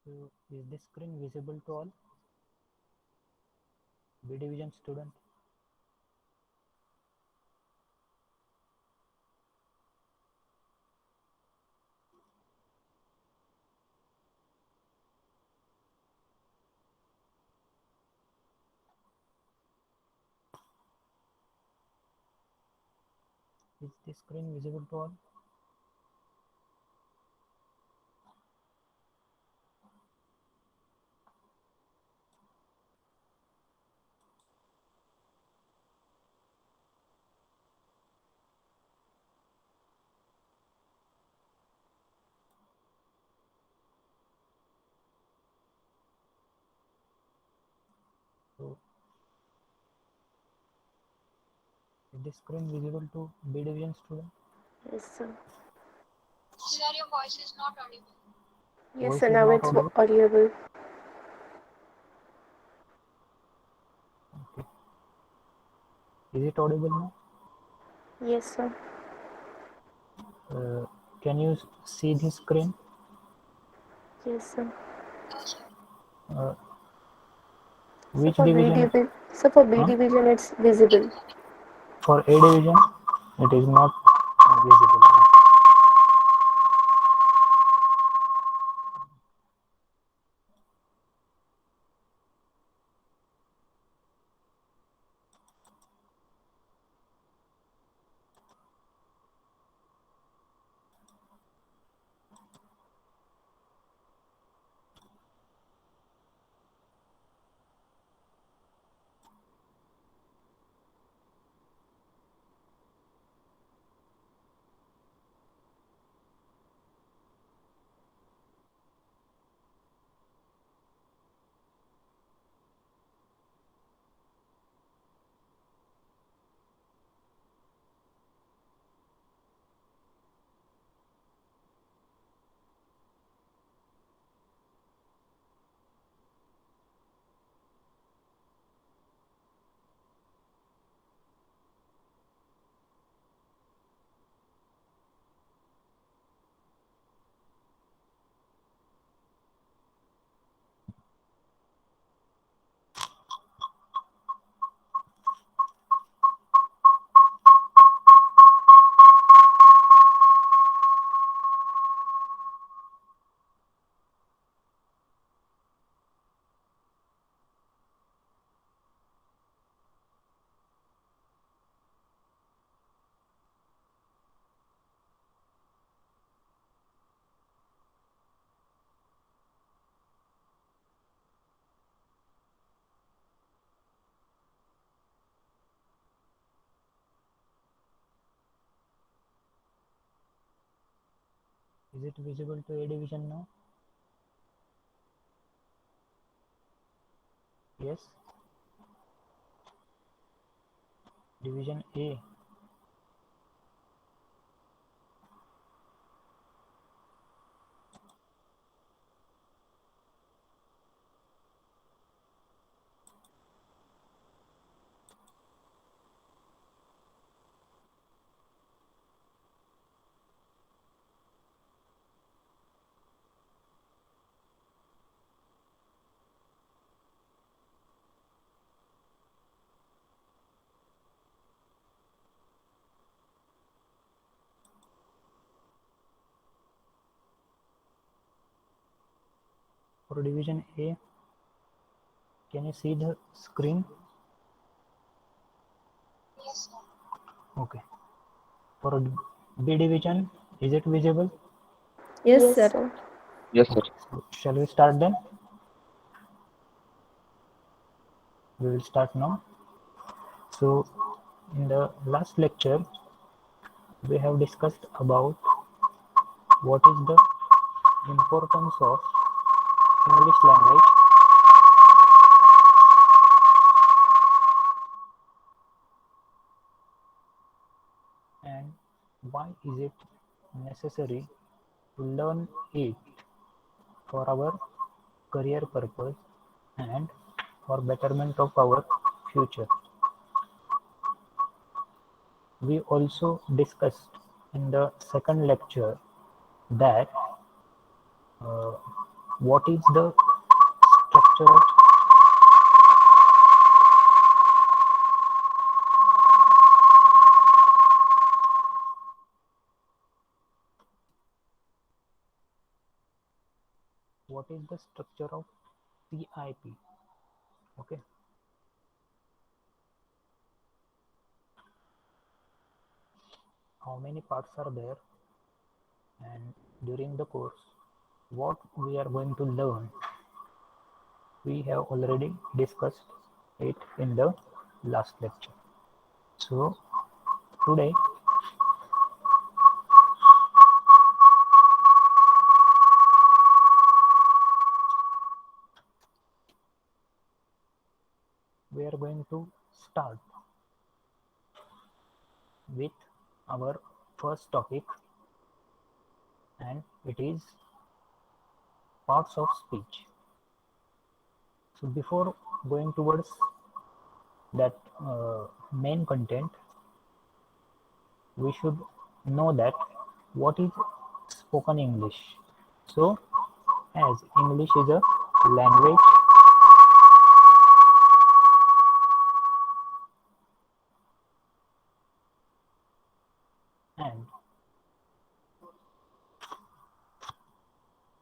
So is this screen visible to all? B division student? Is this screen visible to all? So is this screen visible to B division student? Yes, sir. Sir, your voice is not audible. Yes, Voice sir. is Now not it's audible? audible. Okay. Is it audible now? Yes, sir. Can you see the screen? Yes, sir. No, sir. Uh, So which for division? for B Huh? division, it's visible. For A division, it is not visible. Is it visible to A division now? Yes. Division A. For division A, can you see the screen? Yes, sir. Okay. For B division, is it visible? Yes, Yes, sir. sir. Yes, sir. So shall we start then? We will start now. So in the last lecture, we have discussed about what is the importance of English language and why is it necessary to learn it for our career purpose and for betterment of our future. We also discussed in the second lecture that what is the structure of CIP? Okay, how many parts are there, and during the course what we are going to learn, we have already discussed it in the last lecture. So today we are going to start with our first topic, and it is parts of speech. So before going towards that main content, we should know that what is spoken English. So as English is a language and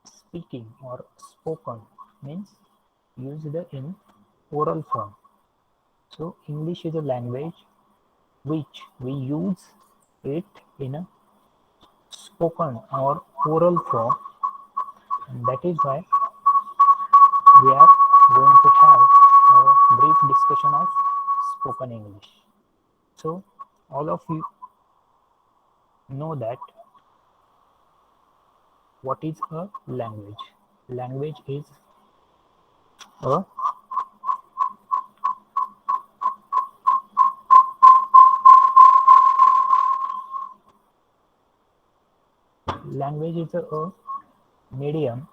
speaking or spoken means used in oral form. So English is a language which we use it in a spoken or oral form, and that is why we are going to have a brief discussion of spoken English. So all of you know that what is a language. Language is a a medium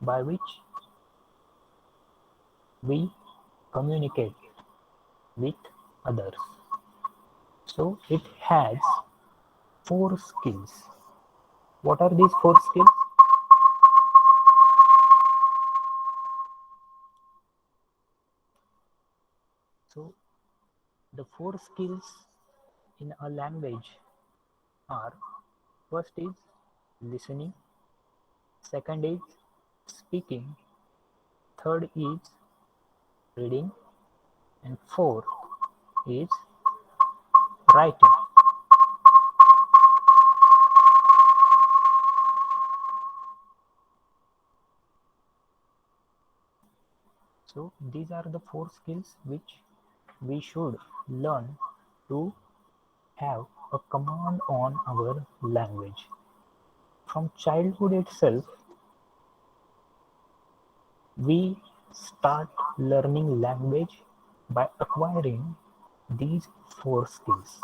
by which we communicate with others. So it has 4 skills. What are these 4 skills? So the 4 skills in a language are: first is listening, second is speaking, third is reading, and fourth is writing. So these are the 4 skills which we should learn to have a command on our language. From childhood itself, we start learning language by acquiring these 4 skills.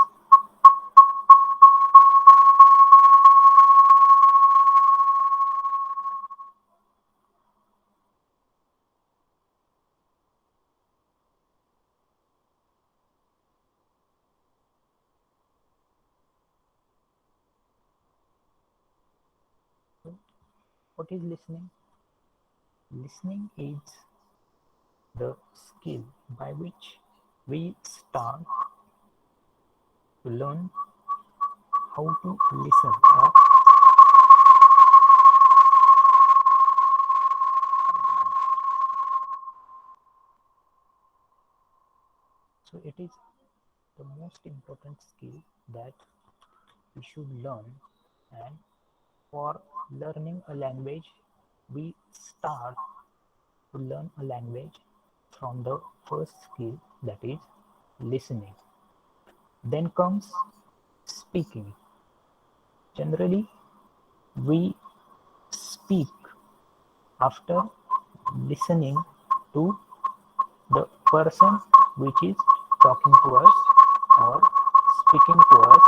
So, what is listening? Listening is the skill by which we start to learn how to listen, or so it is the most important skill that we should learn. And for learning a language, we start to learn a language from the first skill, that is listening. Then comes speaking. Generally, we speak after listening to the person which is talking to us or speaking to us.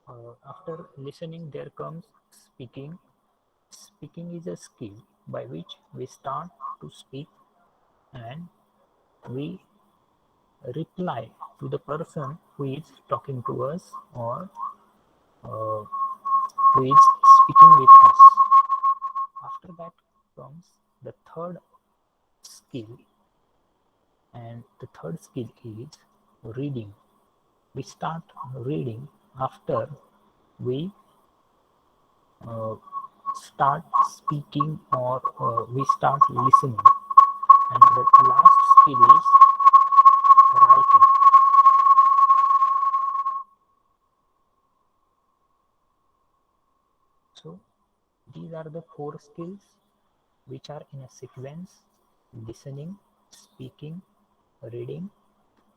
After listening, there comes speaking. Speaking is a skill by which we start to speak and we reply to the person who is talking to us or who is speaking with us. After that comes the third skill, and the third skill is reading. We start reading after we uh, start speaking or we start listening. And the last skill is writing. So these are the four skills which are in a sequence: listening, speaking, reading,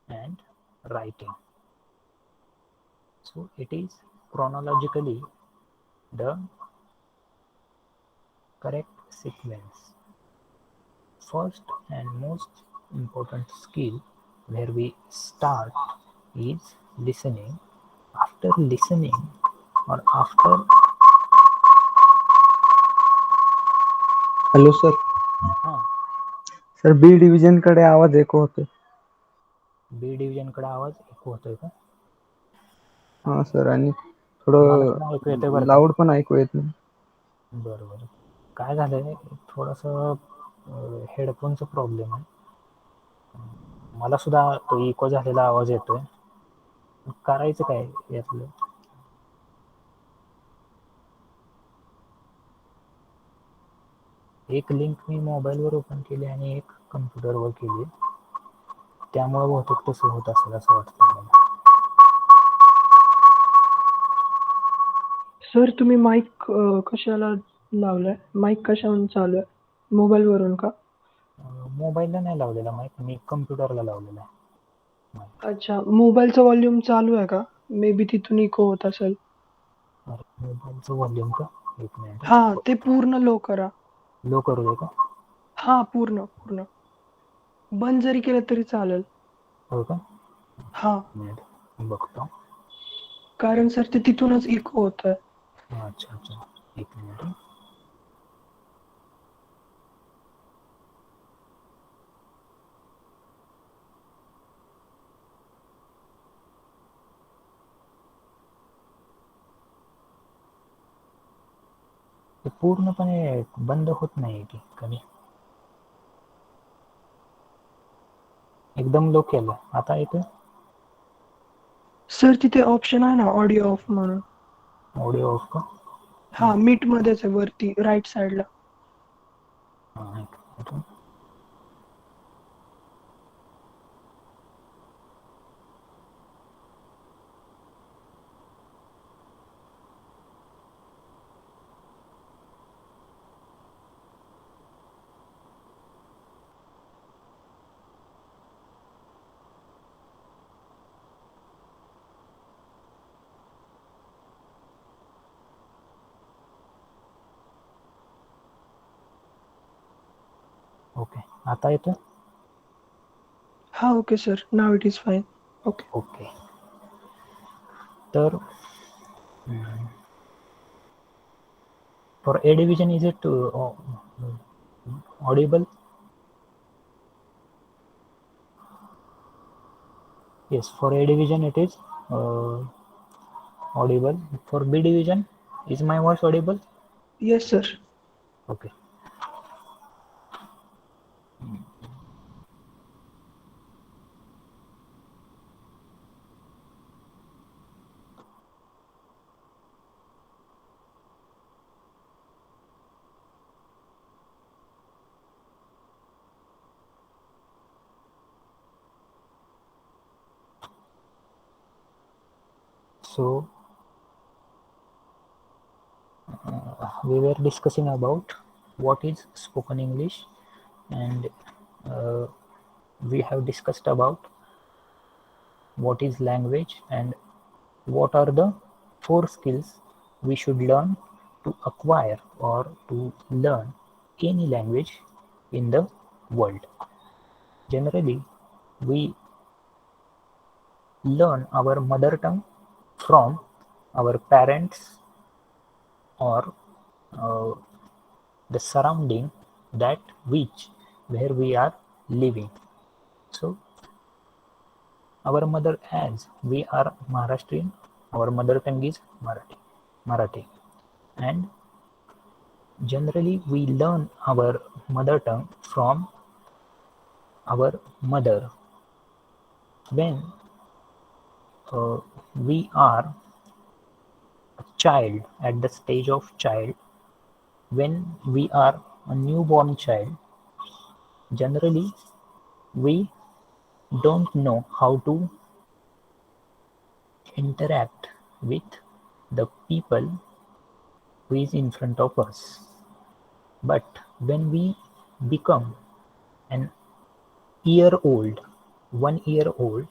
and writing. So it is chronologically the correct sequence. First and most important skill where we start is listening. After listening or after hello sir. हा sir B division कडे आवाज ऐकू होतोय. B division कडे आवाज ऐकू होतोय का? हा सर, आणि मला पण ऐकू येतोय थोडं बरं का. लाऊड पण ऐकू येत नाही. बरोबर. काय झालंय, थोडस हेडफोनचा प्रॉब्लेम आहे. मला सुद्धा तो इको झालेला आवाज येतोय. करायचं काय यातलं? एक लिंक मी मोबाईलवर ओपन केली आणि एक कम्प्युटरवर केली, त्यामुळे बहुतेक तसं होत असेल असं वाटतं मला. सर तुम्ही माईक कशाला लावलाय? माईक कशावरून चालू आहे? मोबाईलवरून का? मोबाईलला नाही लावलेला माईक, मी कम्प्युटरला लावलेला आहे माईक. अच्छा, मोबाईलचा व्हॉल्यूम चालू आहे का? मे बी तिथून इको होत असेल. मोबाईलचं व्हॉल्यूम का? एक मिनिट. हा, ते पूर्ण लो करा. लो करू दे का? हा, पूर्ण पूर्ण. बंद जरी केलं तरी चालेल. हो का? हा, मिनिट बघतो. कारण सर ते तिथूनच इको होत आहे. अच्छा अच्छा, एक मिनिट. ते पूर्णपणे बंद होत नाही की कमी? एकदम लो केलं, आता येतोय? सर तिथे ऑप्शन आहे ना ऑडिओ ऑफ म्हणून. ऑडिओ ऑफ का? हा, मीट मध्येच आहे वरती राईट साईडला. हा, एक मिनिट. ओके, आता येतोय? हा, okay sir, now it is fine. Okay. Okay. तर for A division, is it audible? Yes, for A division it is audible. For B division, is my voice audible? Yes sir. Okay. So we were discussing about what is spoken English, and we have discussed about what is language and what are the four skills we should learn to acquire or to learn any language in the world. Generally, we learn our mother tongue from our parents or uh, the surrounding that which where we are living. So our mother, as we are Maharashtrian, our mother tongue is Marathi, and generally we learn our mother tongue from our mother when we are a child, at the stage of child. When we are a newborn child, generally we don't know how to interact with the people who is in front of us. But when we become an year old, 1 year old,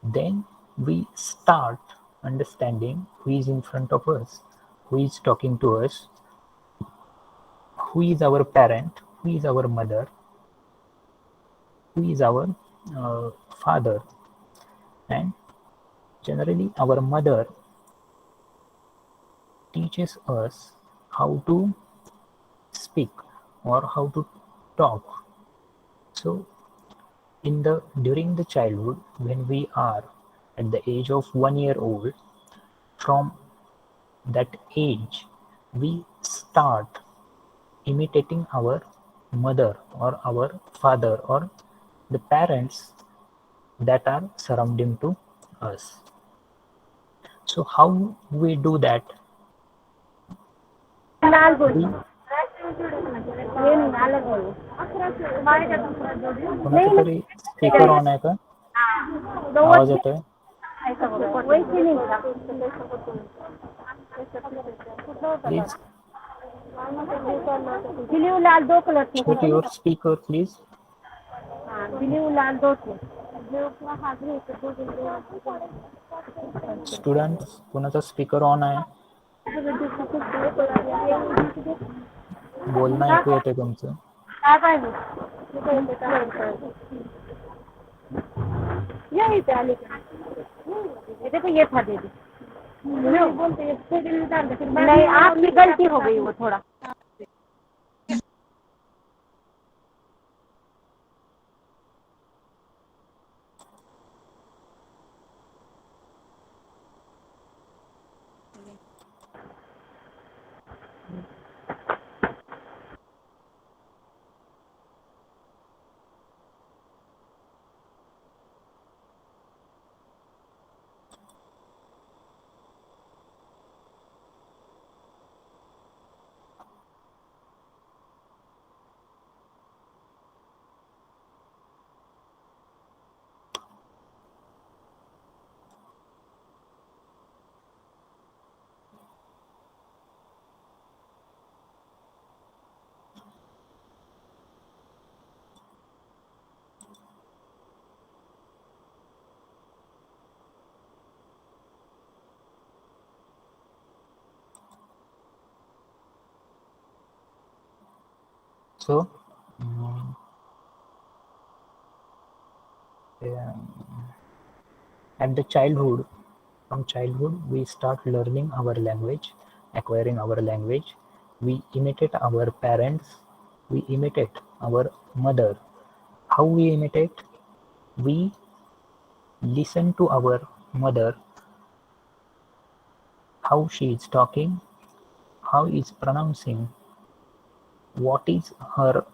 then we start understanding who is in front of us, who is talking to us, who is our parent, who is our mother, who is our father. And generally our mother teaches us how to speak or how to talk. So in the during the childhood, when we are at the age of 1 year old, from that age we start imitating our mother or our father or the parents that are surrounding to us. So how we do that? We कोणाचा तरी speaker on आहे का? आवाज येतोय? Please blue लाल दो colour की check your speaker please. Blue लाल दो थे स्टुडंट्स, कोणाचा स्पीकर ऑन आहे? बोलणं ऐकू येते तुमचं. यही पे आने देखो ये था दीदी नहीं आपकी गलती हो गई वो थोड़ा So at the childhood, from childhood we start learning our language, acquiring our language. We imitate our parents, we imitate our mother. How we imitate? We listen to our mother, how she is talking, how is pronouncing, what is her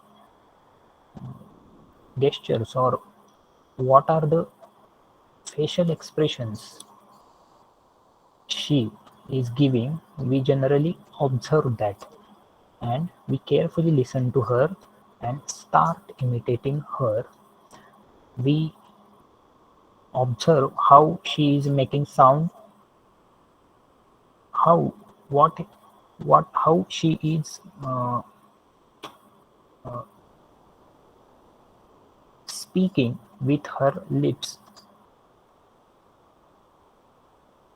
gestures, or what are the facial expressions she is giving. We generally observe that and we carefully listen to her and start imitating her. We observe how she is making sound, how what how she is speaking with her lips.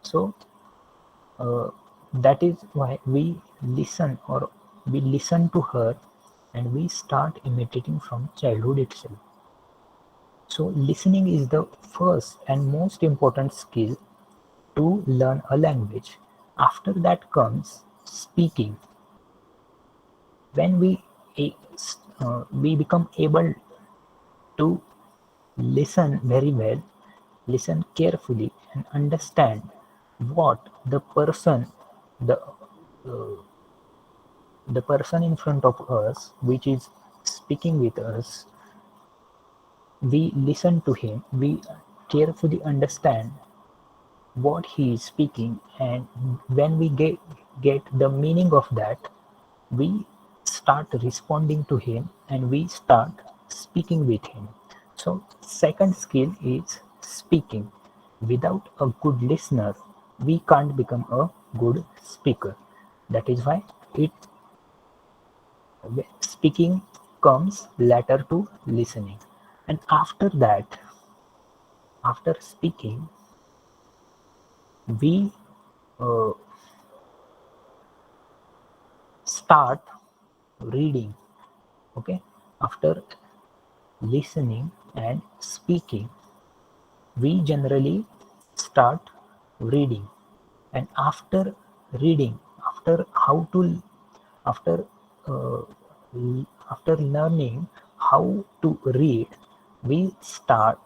So that is why we listen, or we listen to her and we start imitating from childhood itself. So listening is the first and most important skill to learn a language. After that comes speaking. When we become able to listen very well, listen carefully, and understand what the the person in front of us, which is speaking with us, we listen to him, we carefully understand what he is speaking, and when we get the meaning of that, we start responding to him and we start speaking with him. So second skill is speaking. Without a good listener, we can't become a good speaker. That is why it speaking comes later to listening. And after that, after speaking, we uh, start reading. Okay, after listening and speaking, we generally start reading. And after reading, after how to after uh, after learning how to read, we start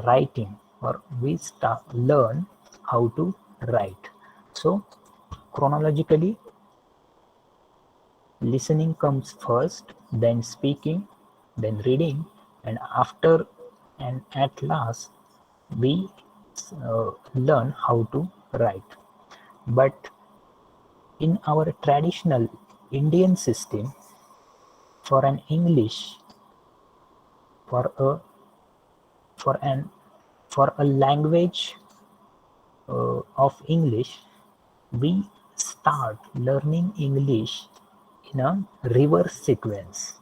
writing, or we start learn how to write. So chronologically, listening comes first, then speaking, then reading, and after and at last we learn how to write. But in our traditional Indian system, for an English, for a for an for a language of English, we start learning English in a reverse sequence.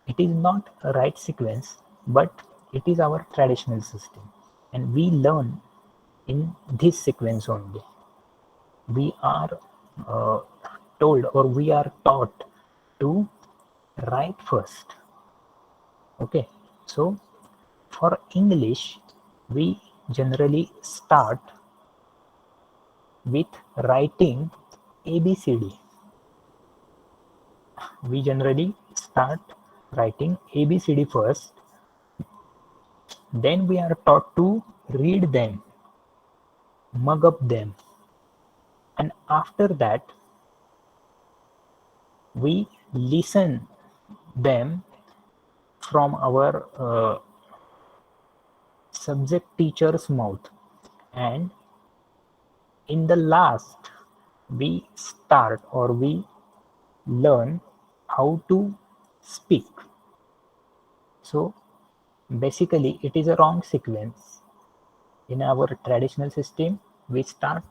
It is not a right sequence, but it is our traditional system, and we learn in this sequence only. We are uh, told, or we are taught to write first. Okay, so for English, we generally start with writing ABCD. We generally start writing ABCD first, then we are taught to read them, mug up them, and after that we listen them from our subject teacher's mouth, and in the last we start, or we learn how to speak. So basically it is a wrong sequence. In our traditional system, we start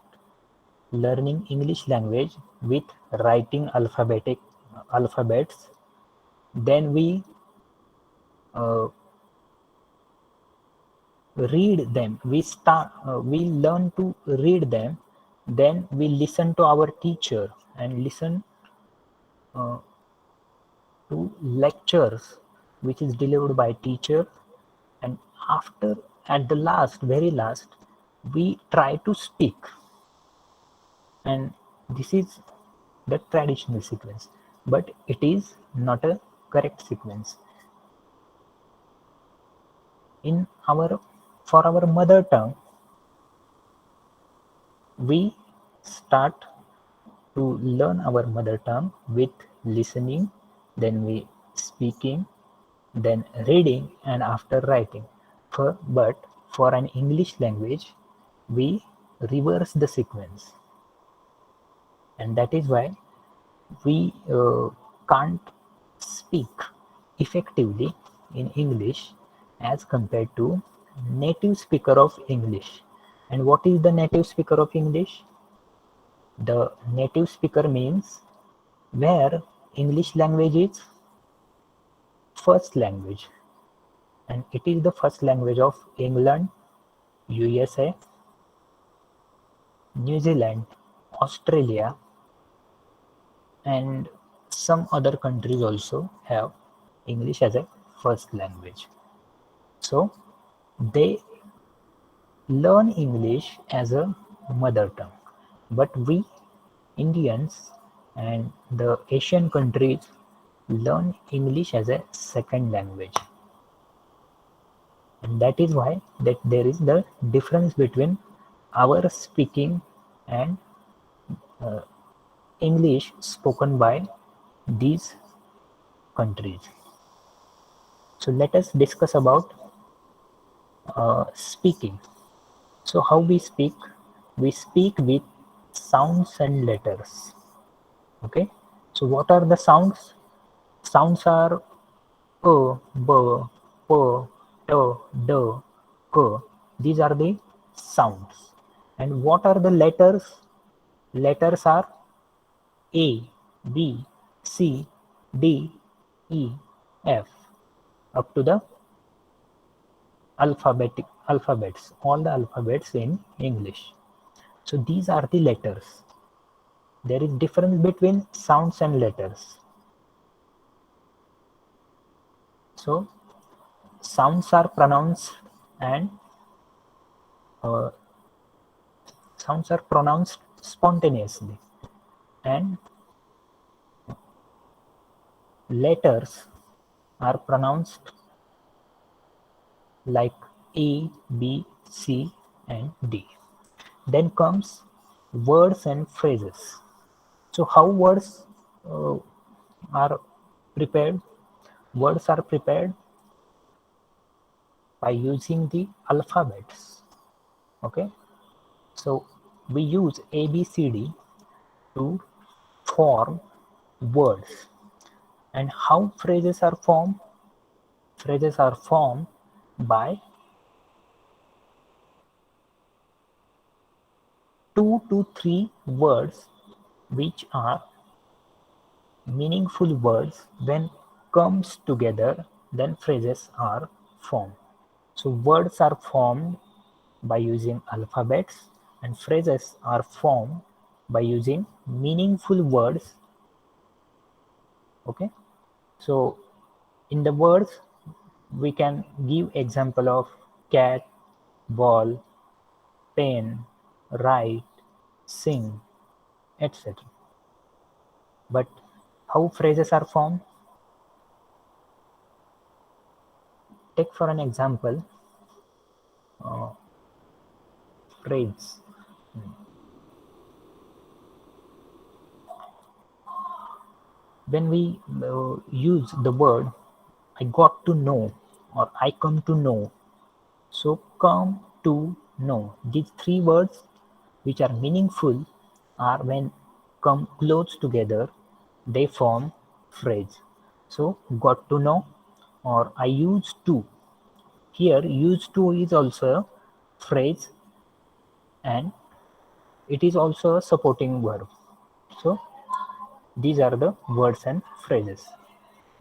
learning English language with writing alphabets, then we uh, read them, we learn to read them, then we listen to our teacher and listen uh, to lectures which is delivered by teacher, and after, at the last, very last, we try to speak. And this is the traditional sequence, but it is not a correct sequence. In our For our mother tongue, we start to learn our mother tongue with listening, then we speaking, then reading, and after writing. But for an English language, we reverse the sequence, and that is why we can't speak effectively in English as compared to native speaker of English. And what is the native speaker of English? The native speaker means where English language is first language, and it is the first language of England, USA, New Zealand, Australia, and some other countries also have English as a first language. So they learn English as a mother tongue, but we Indians and the Asian countries learn English as a second language, and that is why that there is the difference between our speaking and English spoken by these countries. So let us discuss about speaking. So how we speak? We speak with sounds and letters. Okay. So what are the sounds? Sounds are p, b, p, t, d, k. These are the sounds. And what are the letters? Letters are A, B, C, D, E, F, up to the alphabets, all the alphabets in English. So these are the letters. There is difference between sounds and letters. So sounds are pronounced and uh, sounds are pronounced spontaneously, and letters are pronounced like A, B, C, and D. Then comes words and phrases. So how words uh, are prepared? Words are prepared by using the alphabets. Okay, so we use A, B, C, D to form words. And how phrases are formed? Phrases are formed by 2 to 3 words which are meaningful words. When comes together, then phrases are formed. So words are formed by using alphabets, and phrases are formed by using meaningful words. Okay, so in the words we can give example of cat, ball, pen, write, sing, etc. But how phrases are formed? Take for an example phrase. When we use the word I got to know or I come to know, so come to know, these 3 words which are meaningful are when come close together they form phrase. So got to know or I used to. Here used to is also a phrase and it is also a supporting verb. So these are the words and phrases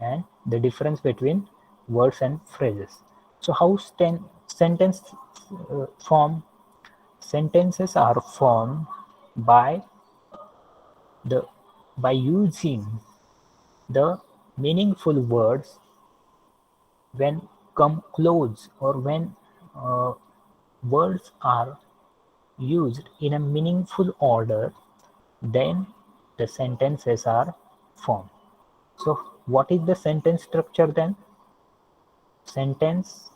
and the difference between words and phrases. So how sentence form? Sentences are formed by the by using the meaningful words when come close, or when uh, words are used in a meaningful order, then the sentences are formed. So what is the sentence structure then? Sentence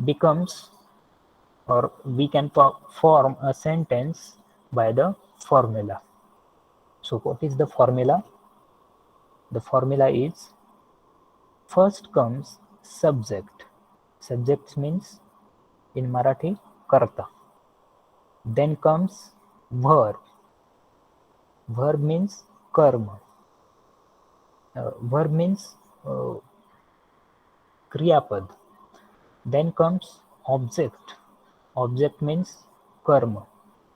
becomes, or we can form a sentence by the formula. So what is the formula? The formula is first comes subject. Subject means in Marathi karta. Then comes verb. Verb means karma. Verb means kriyapad. Then comes object. Object means karma.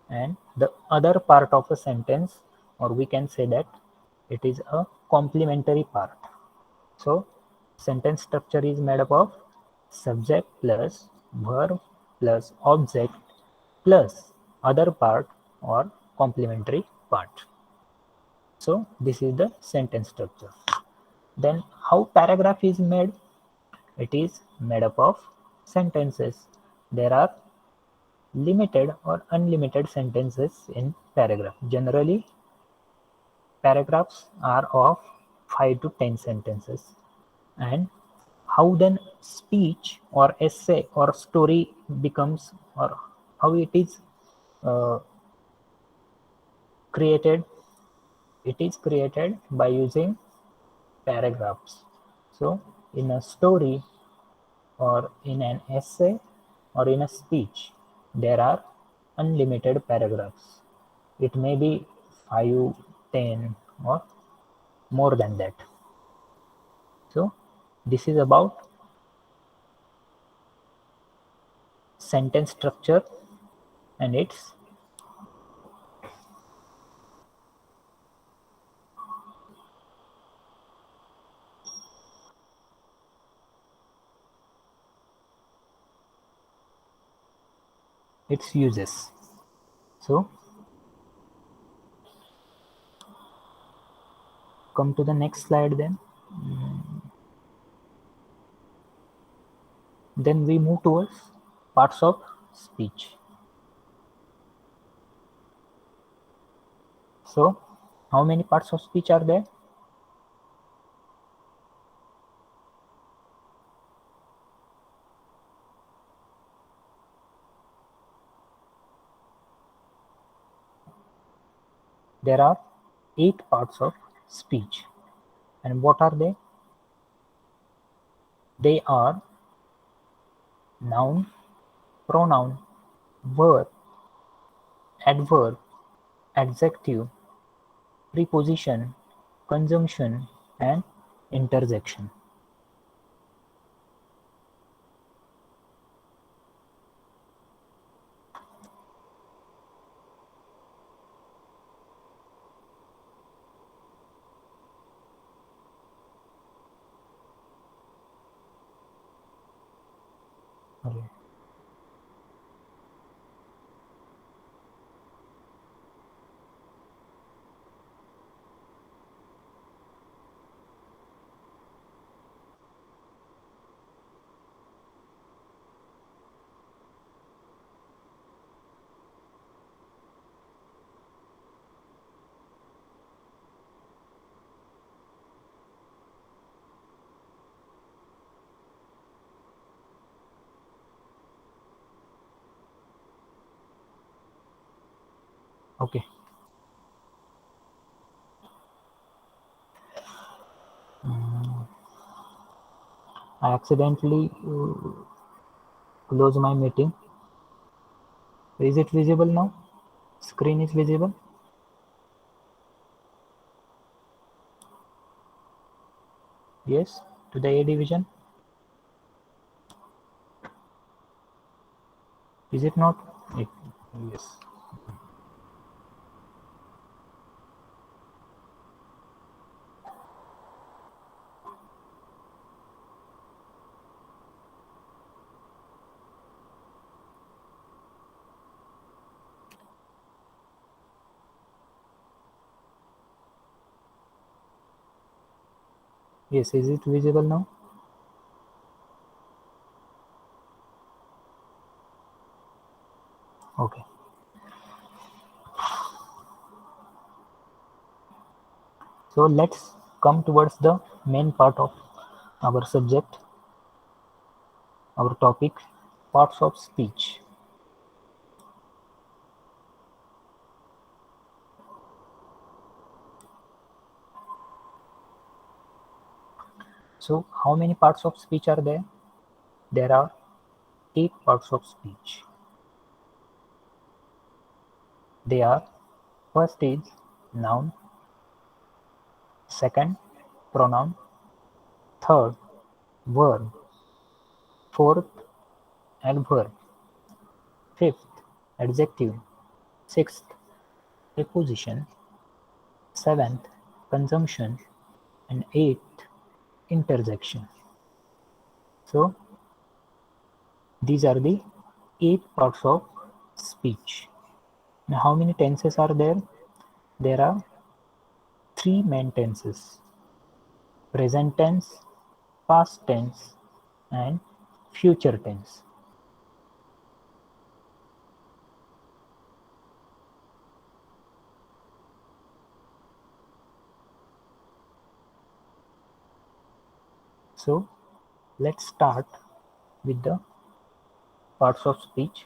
And the other part of a sentence, or we can say that it is a complementary part. So sentence structure is made up of subject plus verb plus object plus other part or complementary part. So this is the sentence structure. Then how paragraph is made? It is made up of sentences. There are limited or unlimited sentences in paragraph. Generally, paragraphs are of 5 to 10 sentences. And how then speech or essay or story becomes, or how it is uh, created? It is created by using paragraphs. So in a story or in an essay or in a speech, there are unlimited paragraphs. It may be 5, 10, or more than that. So this is about sentence structure and its uses. So come to the next slide then. Then we move towards parts of speech. So how many parts of speech are there? There are 8 parts of speech. And what are they? They are noun, pronoun, verb, adverb, adjective, preposition, conjunction, and interjection. Okay. Okay. I accidentally close my meeting. Is it visible now? Screen is visible? Yes, to the A division. Is it not? Yes. Yes, is it visible now? Okay. So let's come towards the main part of our subject, our topic, parts of speech. So how many parts of speech are there? There are 8 parts of speech. They are: first is noun, second pronoun, third verb, fourth adverb, fifth adjective, sixth preposition, seventh conjunction, and eighth interjection. So these are the 8 parts of speech. Now how many tenses are there? There are 3 main tenses: present tense, past tense, and future tense. So let's start with the parts of speech.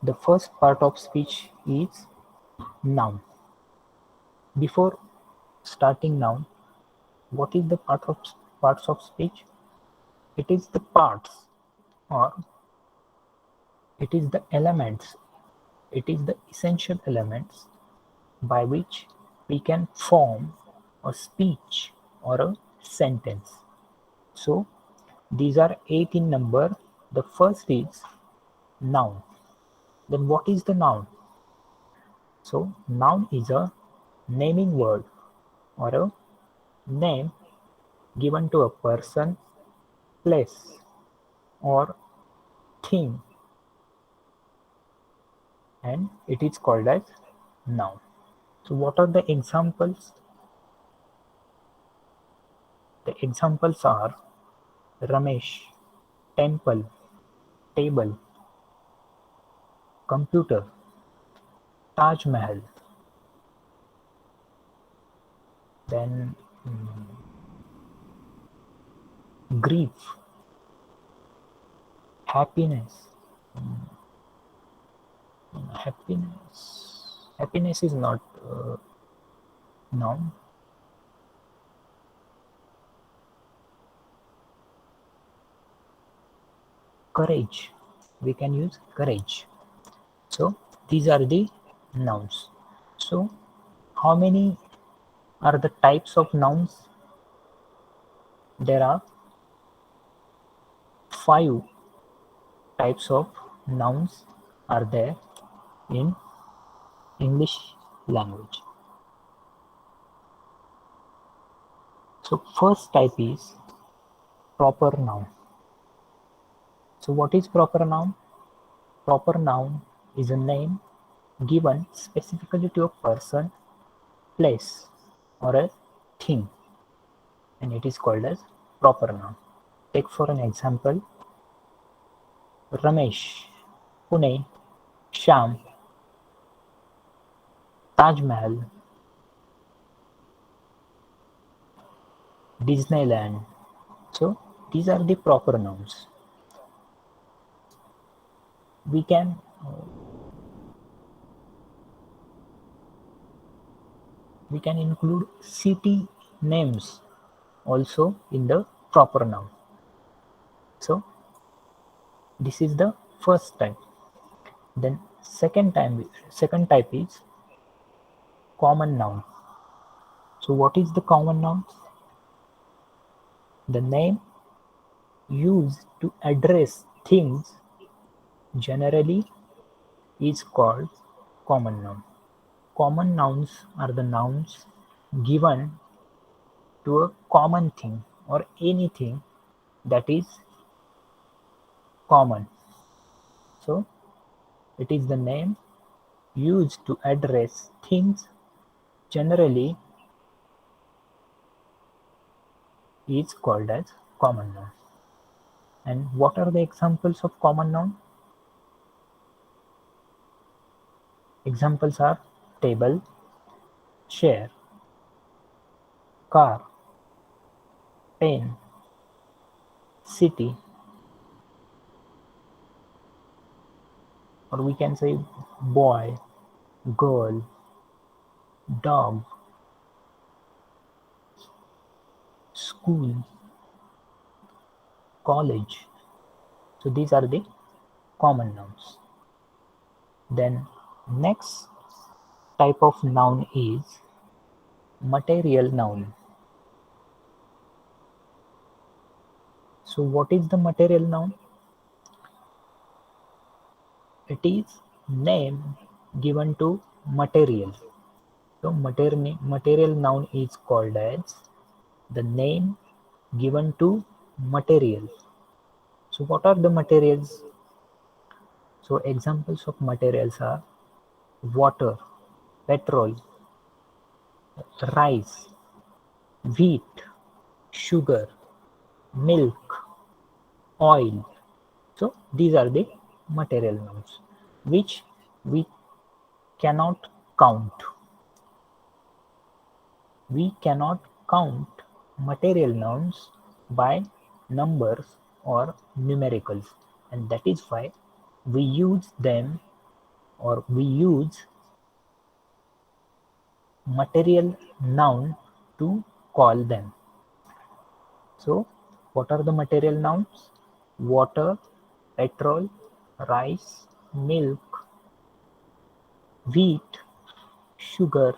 The first part of speech is noun. Before starting noun, what is the parts of speech? It is the parts, or it is the elements, it is the essential elements by which we can form a speech or a sentence. So these are 8 in number. The first is noun. Then what is the noun? So noun is a naming word or a name given to a person, place, or thing, and it is called as noun. So what are the examples? The examples are Ramesh, temple, table, computer, Taj Mahal. Then grief, happiness. Happiness is not noun. Courage, we can use courage. So these are the nouns. So how many are the types of nouns? There are 5 types of nouns are there in English language. So first type is proper noun. So what is proper noun? Proper noun is a name given specifically to a person, place, or a thing, and it is called as proper noun. Take for an example, Ramesh, Pune, Sham, Taj Mahal, Disneyland. So these are the proper nouns. We can include city names also in the proper noun. So this is the first type. Then second type is common noun. So what is the common noun? The name used to address things generally is called common noun. Common nouns are the nouns given to a common thing or anything that is common. So it is the name used to address things generally is called as common noun. And what are the examples of common noun? Examples are table, chair, car, pen, city, or we can say boy, girl, dog, school, college. So these are the common nouns. Then next type of noun is material noun. So what is the material noun? It is name given to material. So material noun is called as the name given to material. So what are the materials? So examples of materials are water, petrol, rice, wheat, sugar, milk, oil. So these are the material nouns which we cannot count. We cannot count material nouns by numbers or numericals, and that is why we use them, or we use material noun to call them. So what are the material nouns? Water, petrol, rice, milk, wheat, sugar,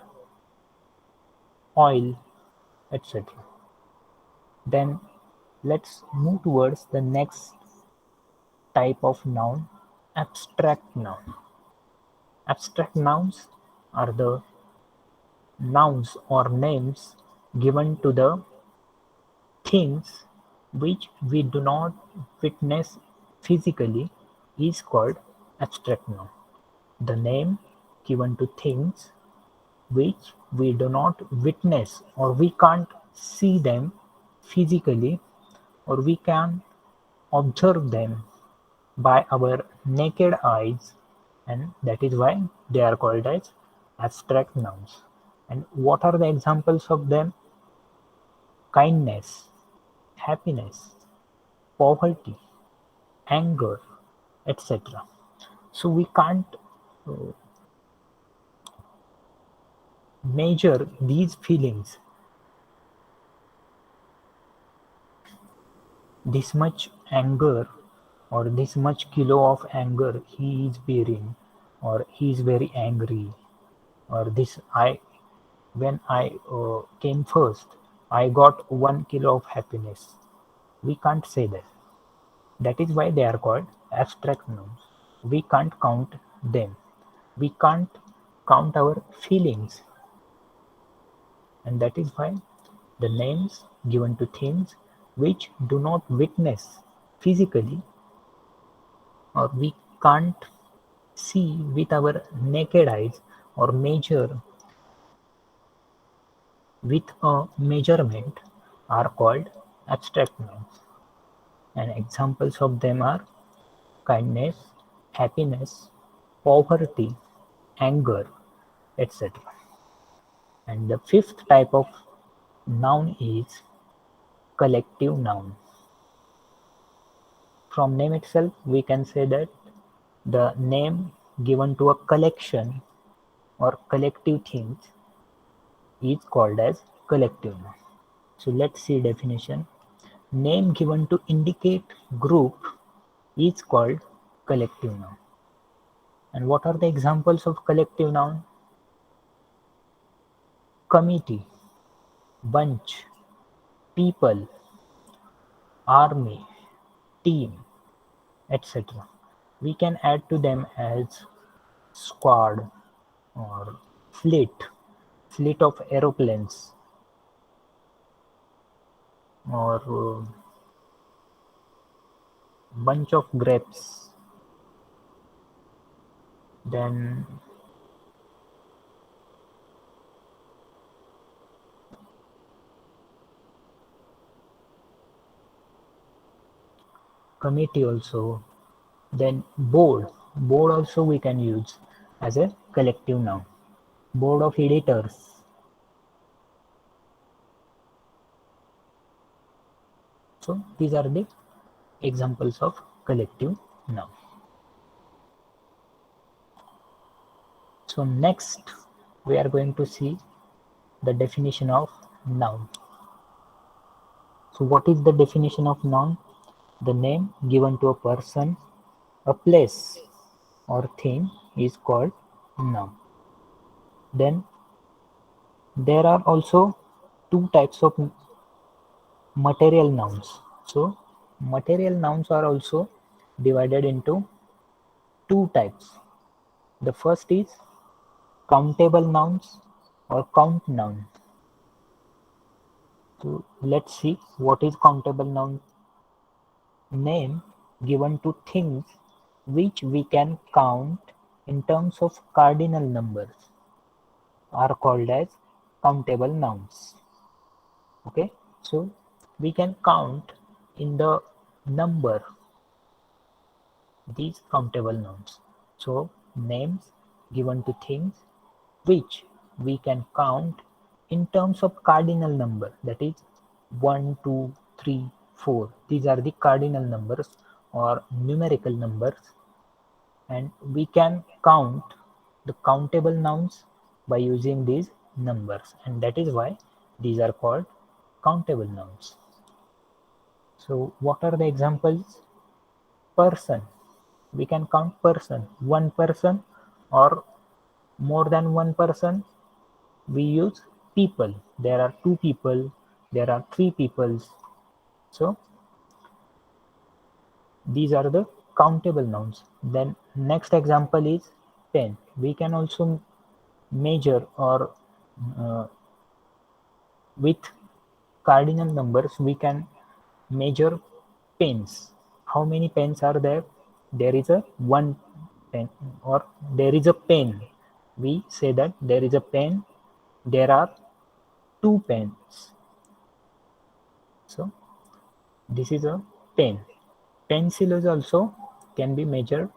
oil, etc. Then let's move towards the next type of noun, abstract noun. Abstract nouns are the nouns or names given to the things which we do not witness physically is called abstract noun. The name given to things which we do not witness, or we can't see them physically, or we can observe them by our naked eyes, and that is why they are called as abstract nouns. And what are the examples of them? Kindness, happiness, poverty, anger, etc. So we can't measure these feelings. This much anger, or this much kilo of anger he is bearing, or he is very angry, or this I when I came first, I got 1 kilo of happiness. We can't say that. That is why they are called abstract nouns. We can't count them. We can't count our feelings, and that is why the names given to things which do not witness physically, or we can't see with our naked eyes or measure with a measurement, are called abstract nouns. And examples of them are kindness, happiness, poverty, anger, etc. And the fifth type of noun is collective noun. From name itself, we can say that the name given to a collection or collective things is called as collective noun. So let's see definition. Name given to indicate group is called collective noun. And what are the examples of collective noun? Committee, bunch, people, army, team, etc. We can add to them as squad or fleet, fleet of aeroplanes, or bunch of grapes. Then committee also. Then board. Board also we can use as a collective noun. Board of editors. So these are the examples of collective noun. So next we are going to see the definition of noun. So what is the definition of noun? The name given to a person, a place, or thing is called noun. Then there are also two types of material nouns. So material nouns are also divided into two types. The first is countable nouns or count noun. So let's see what is countable noun. Name given to things which we can count in terms of cardinal numbers are called as countable nouns. Okay, so we can count in the number these countable nouns. So names given to things which we can count in terms of cardinal number, that is 1, 2, 3, 4. These are the cardinal numbers or numerical numbers, and we can count the countable nouns by using these numbers, and that is why these are called countable nouns. So what are the examples? Person. We can count person. One person or more than one person. We use people. There are two people. There are three peoples. So these are the countable nouns. Then next example is pen. We can also measure or with cardinal numbers we can measure pens. How many pens are there? There is a one pen or there is a pen. We say that there is a pen. There are two pens. So this is a pen. Pencil is also can be measured,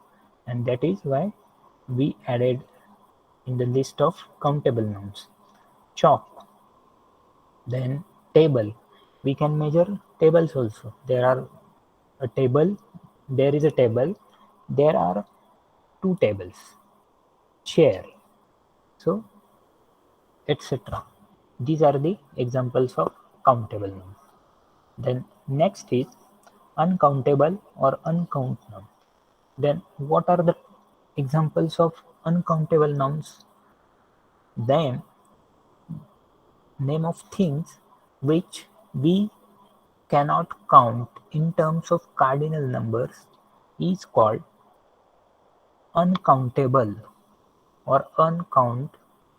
and that is why we added in the list of countable nouns. Chalk. Then table. We can measure tables also. There are a table. There is a table. There are two tables. Chair. So etc. These are the examples of countable nouns. Then next is uncountable or uncount noun. Then what are the examples of uncountable nouns? Then name of things which we cannot count in terms of cardinal numbers is called uncountable or uncount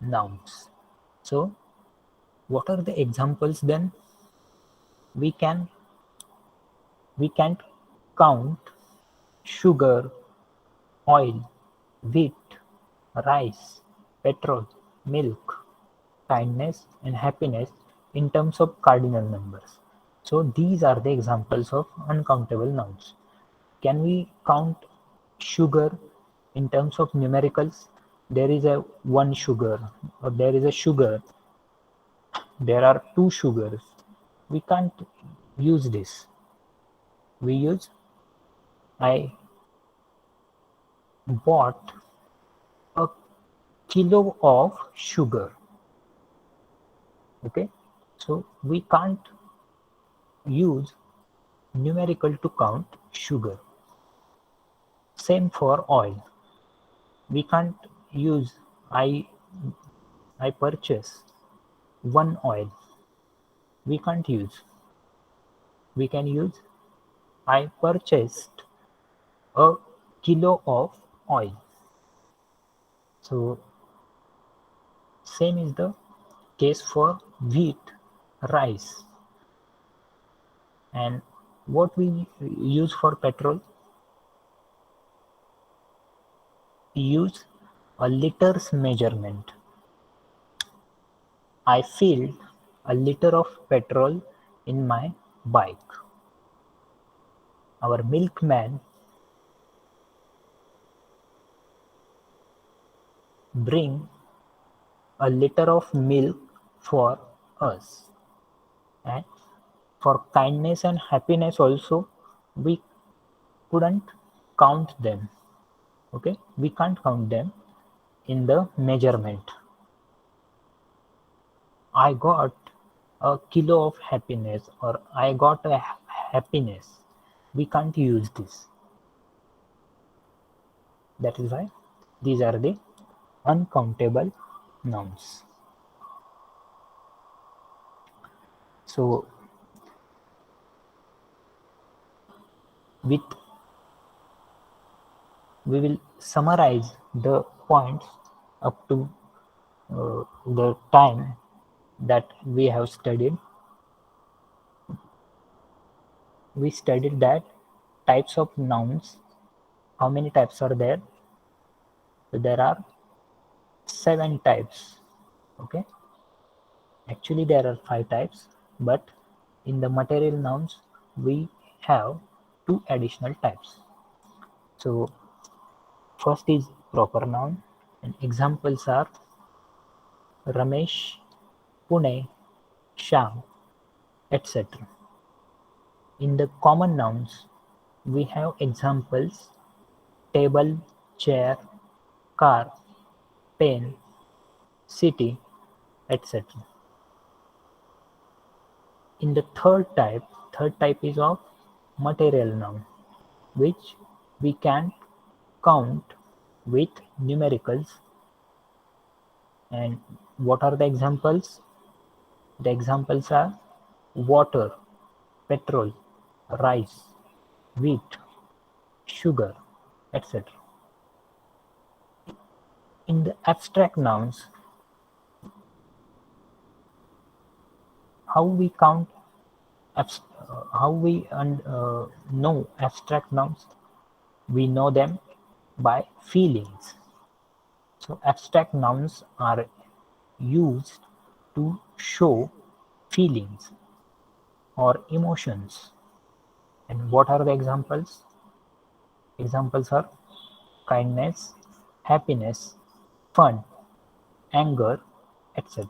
nouns. So what are the examples then? We can't count sugar, oil, wheat, rice, petrol, milk, kindness and happiness in terms of cardinal numbers. So these are the examples of uncountable nouns. Can we count sugar in terms of numericals? There is a one sugar or there is a sugar. There are two sugars. We can't use this. We use I bought a kilo of sugar. Okay, so we can't use numerical to count sugar. Same for oil. We can't use I purchase one oil. We can't use. We can use I purchased a kilo of oil. So same is the case for wheat, rice, and what we use for petrol. Use a liter's measurement. I filled a liter of petrol in my bike. Our milkman bring a liter of milk for us. And for kindness and happiness also, we couldn't count them. Okay, we can't count them in the measurement. I got a kilo of happiness or I got a happiness. We can't use this. That is why these are the uncountable nouns. So with we will summarize the points up to the time that we have studied. We studied that types of nouns. How many types are there? So there are 7 types. Okay, actually there are 5 types, but in the material nouns we have 2 additional types. So first is proper noun, and examples are Ramesh, Pune, Sham, etc. In the common nouns, we have examples: table, chair, car, pen, city, etc. In the third type is of material noun, which we can count with numericals. And what are the examples? The examples are water, petrol, rice, wheat, sugar, etc. In the abstract nouns, how we count how we know abstract nouns? We know them by feelings. So abstract nouns are used to show feelings or emotions. And what are the examples? Examples are kindness, happiness, fun, anger, etc.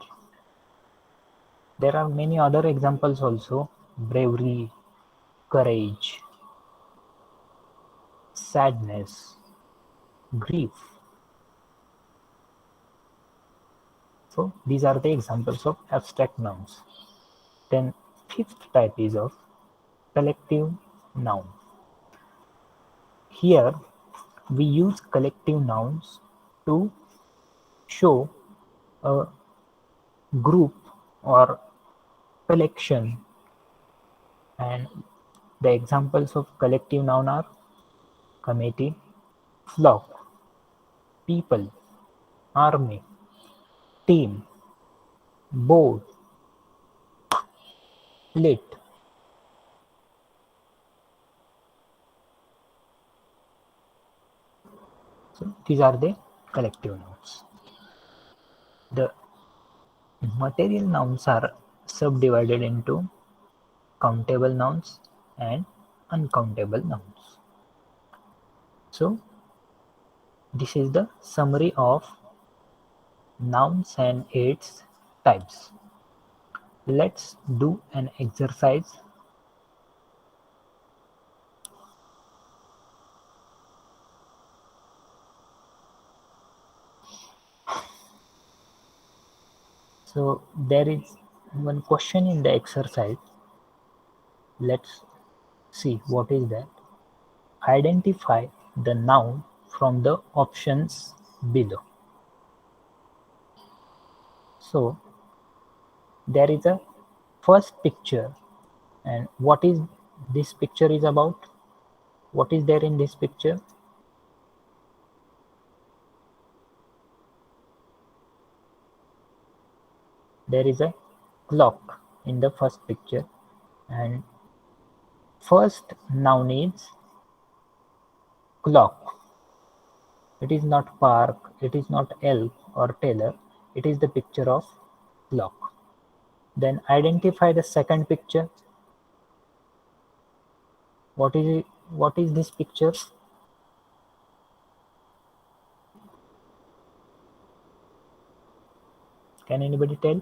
There are many other examples also: bravery, courage, sadness, grief. So these are the examples of abstract nouns. Then fifth type is of collective noun. Here we use collective nouns to show a group or collection, and the examples of collective noun are committee, flock, people, army, team, board, lit. So these are the collective nouns. The material nouns are subdivided into countable nouns and uncountable nouns. So this is the summary of nouns and its types. Let's do an exercise. So there is one question in the exercise. Let's see what is that. Identify the noun from the options below. So there is a first picture, and what is this picture is about? What is there in this picture? There is a clock in the first picture, and first noun is clock. It is not park, it is not elk or tailor, it is the picture of clock. Then identify the second picture. What is it? What is this picture? Can anybody tell?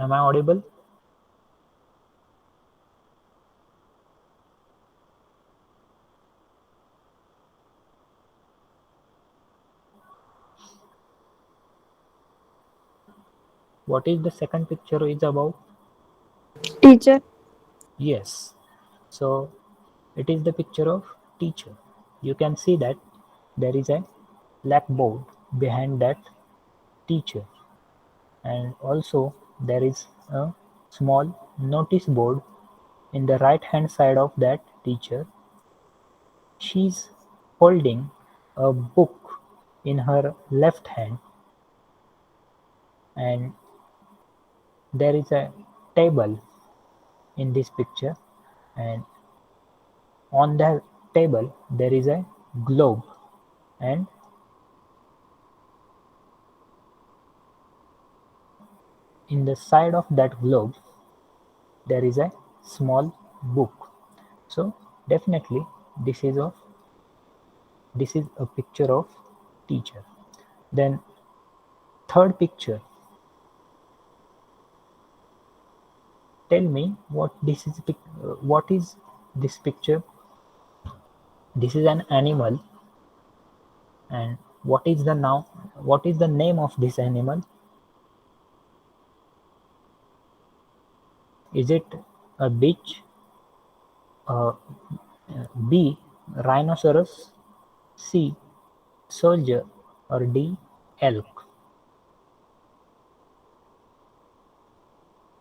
Am I audible? What is the second picture is about? Teacher. Yes. So it is the picture of teacher. You can see that there is a blackboard behind that teacher, and also there is a small notice board in the right hand side of that teacher. She's holding a book in her left hand, and there is a table in this picture, and on the table there is a globe, and in the side of that globe there is a small book. So definitely this is a picture of teacher. Then third picture, tell me what what is this picture? This is an animal, and what is the name of this animal? Is it a bitch, a B rhinoceros, C soldier, or D elk?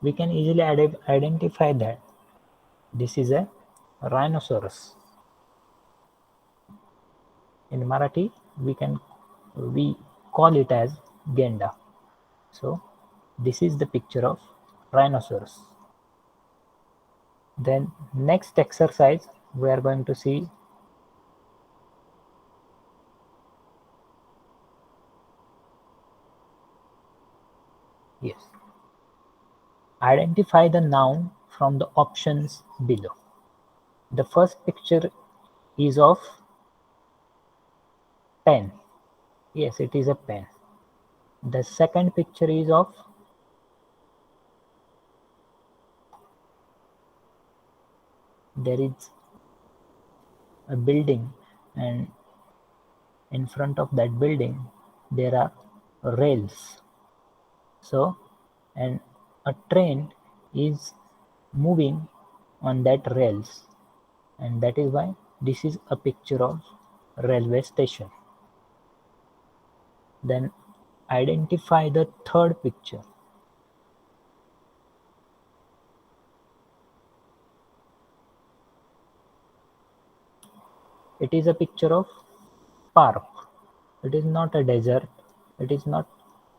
We can easily identify that this is a rhinoceros. In Marathi we call it as genda. So this is the picture of rhinoceros. Then next exercise we are going to see yes. Identify the noun from the options below. The first picture is of pen. Yes, it is a pen. The second picture is of there is a building, and in front of that building there are rails. So, and a train is moving on that rails, and that is why this is a picture of railway station. Then identify the third picture. It is a picture of park. It is not a desert. It is not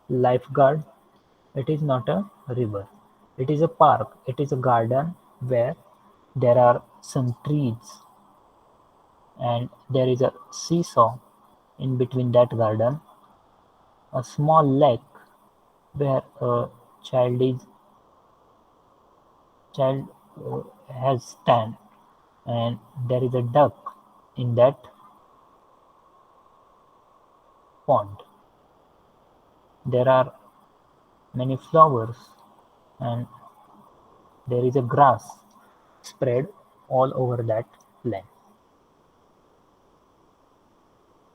lifeguard. It is not a river. It is a park. It is a garden where there are some trees, and there is a seesaw in between that garden, a small lake where a child is child has stand, and there is a duck in that pond. There are many flowers, and there is a grass spread all over that plain.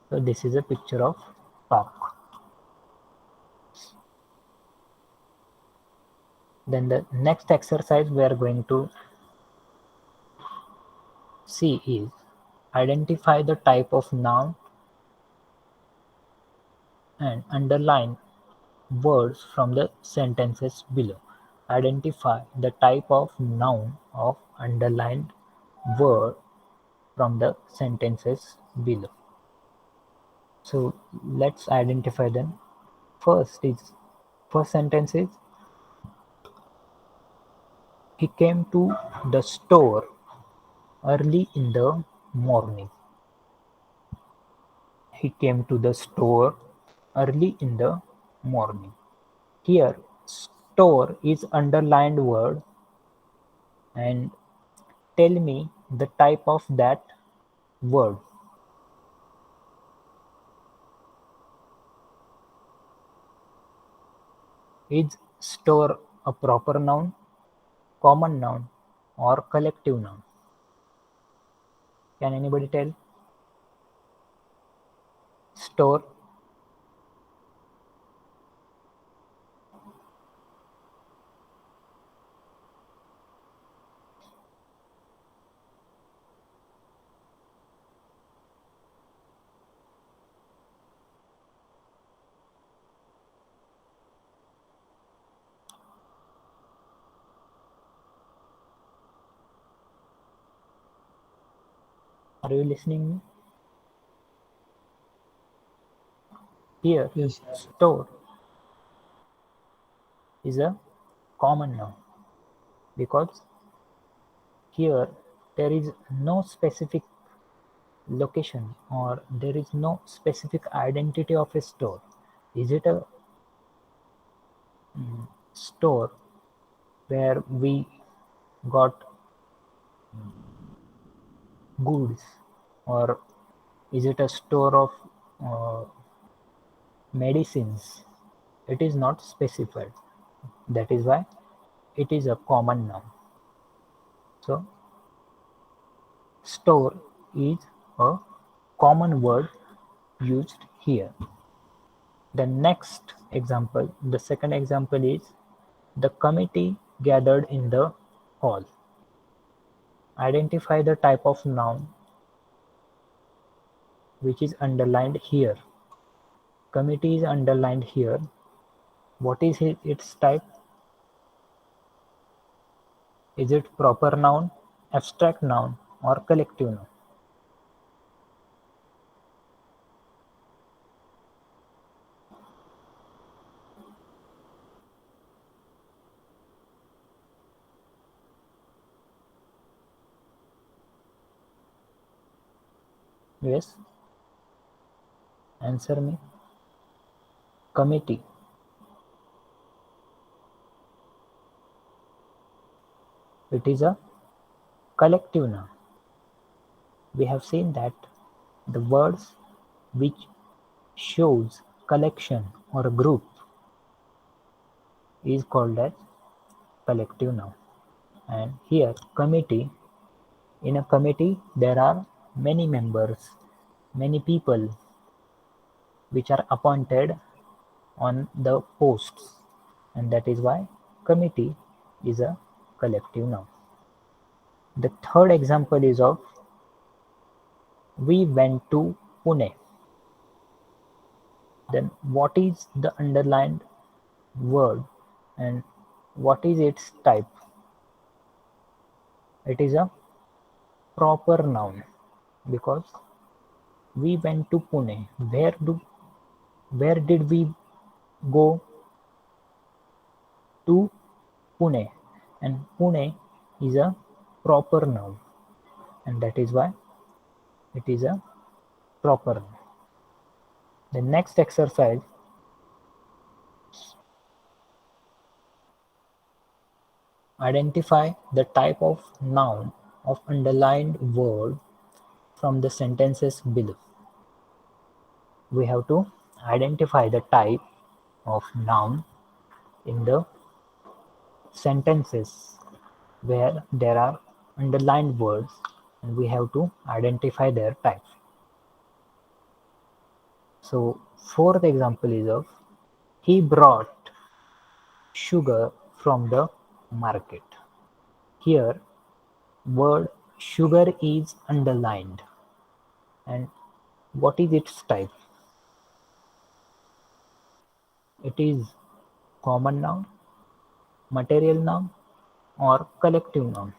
So this is a picture of park. Then the next exercise we are going to see is identify the type of noun and underline words from the sentences below. Identify the type of noun of underlined word from the sentences below. So let's identify them. First sentence is he came to the store early in the morning. He came to the store early in the morning. Here store is underlined word, and tell me the type of that word. Is store a proper noun, common noun, or collective noun? Can anybody tell? Store. Are you listening me? Here, Yes. store is a common noun because here there is no specific location or there is no specific identity of a store. Is it a store where we got goods, or is it a store of uh, medicines? It is not specified. That is why it is a common noun. So store is a common word used here. The next example, the second example is the committee gathered in the hall. Identify the type of noun which is underlined here. Committee is underlined here. What is its type? Is it proper noun, abstract noun, or collective noun? Yes? Answer me. Committee. It is a collective noun. We have seen that the words which shows collection or a group is called as collective noun. And here committee, in a committee there are many members, many people which are appointed on the posts, and that is why committee is a collective noun. The third example is of we went to Pune. Then what is the underlined word and what is its type? It is a proper noun because we went to Pune. Where did we go? To Pune, and Pune is a proper noun, and that is why it is a proper noun. The next exercise, identify the type of noun of underlined word from the sentences below. We have to identify the type of noun in the sentences where there are underlined words, and we have to identify their type. So fourth example is of he brought sugar from the market. Here word sugar is underlined, and what is its type? It is common noun, material noun, or collective noun.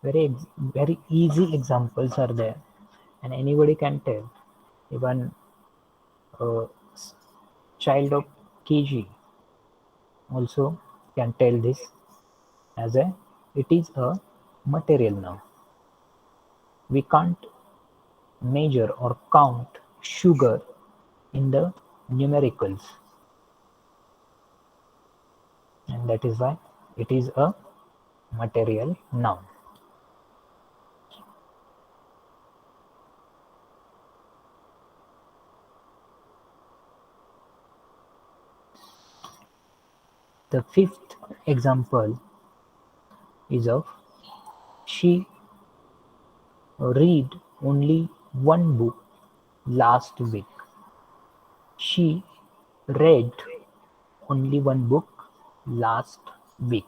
Very easy examples are there, and anybody can tell. Even a child of KG also can tell this as a it is a material noun. We can't measure or count sugar in the numericals, and that is why it is a material noun. The fifth example is of she read only one book last week. She read only one book last week.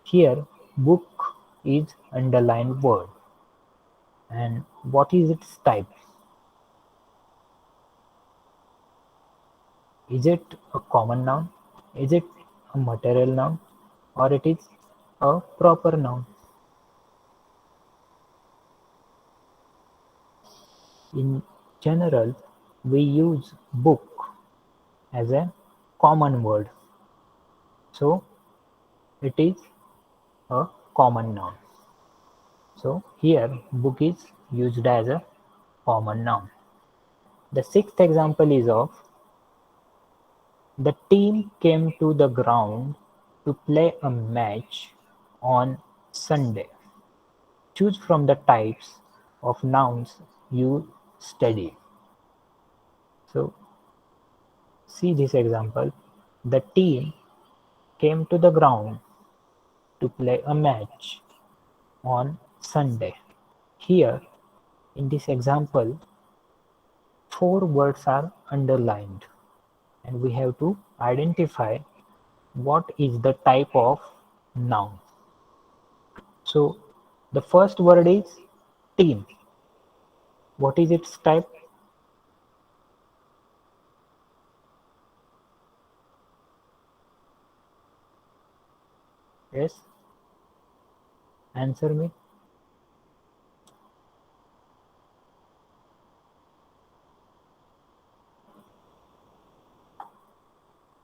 Here book is underlined word, and what is its type? Is it a common noun? Is it a material noun? Or it is a proper noun? In general, we use book as a common word. So it is a common noun. So here book is used as a common noun. The sixth example is of The team came to the ground to play a match on Sunday. Choose from the types of nouns you study. So see this example. The team came to the ground to play a match on Sunday. Here, in this example, 4 words are underlined, and we have to identify what is the type of noun. So, the first word is team. What is its type? Yes? Answer me.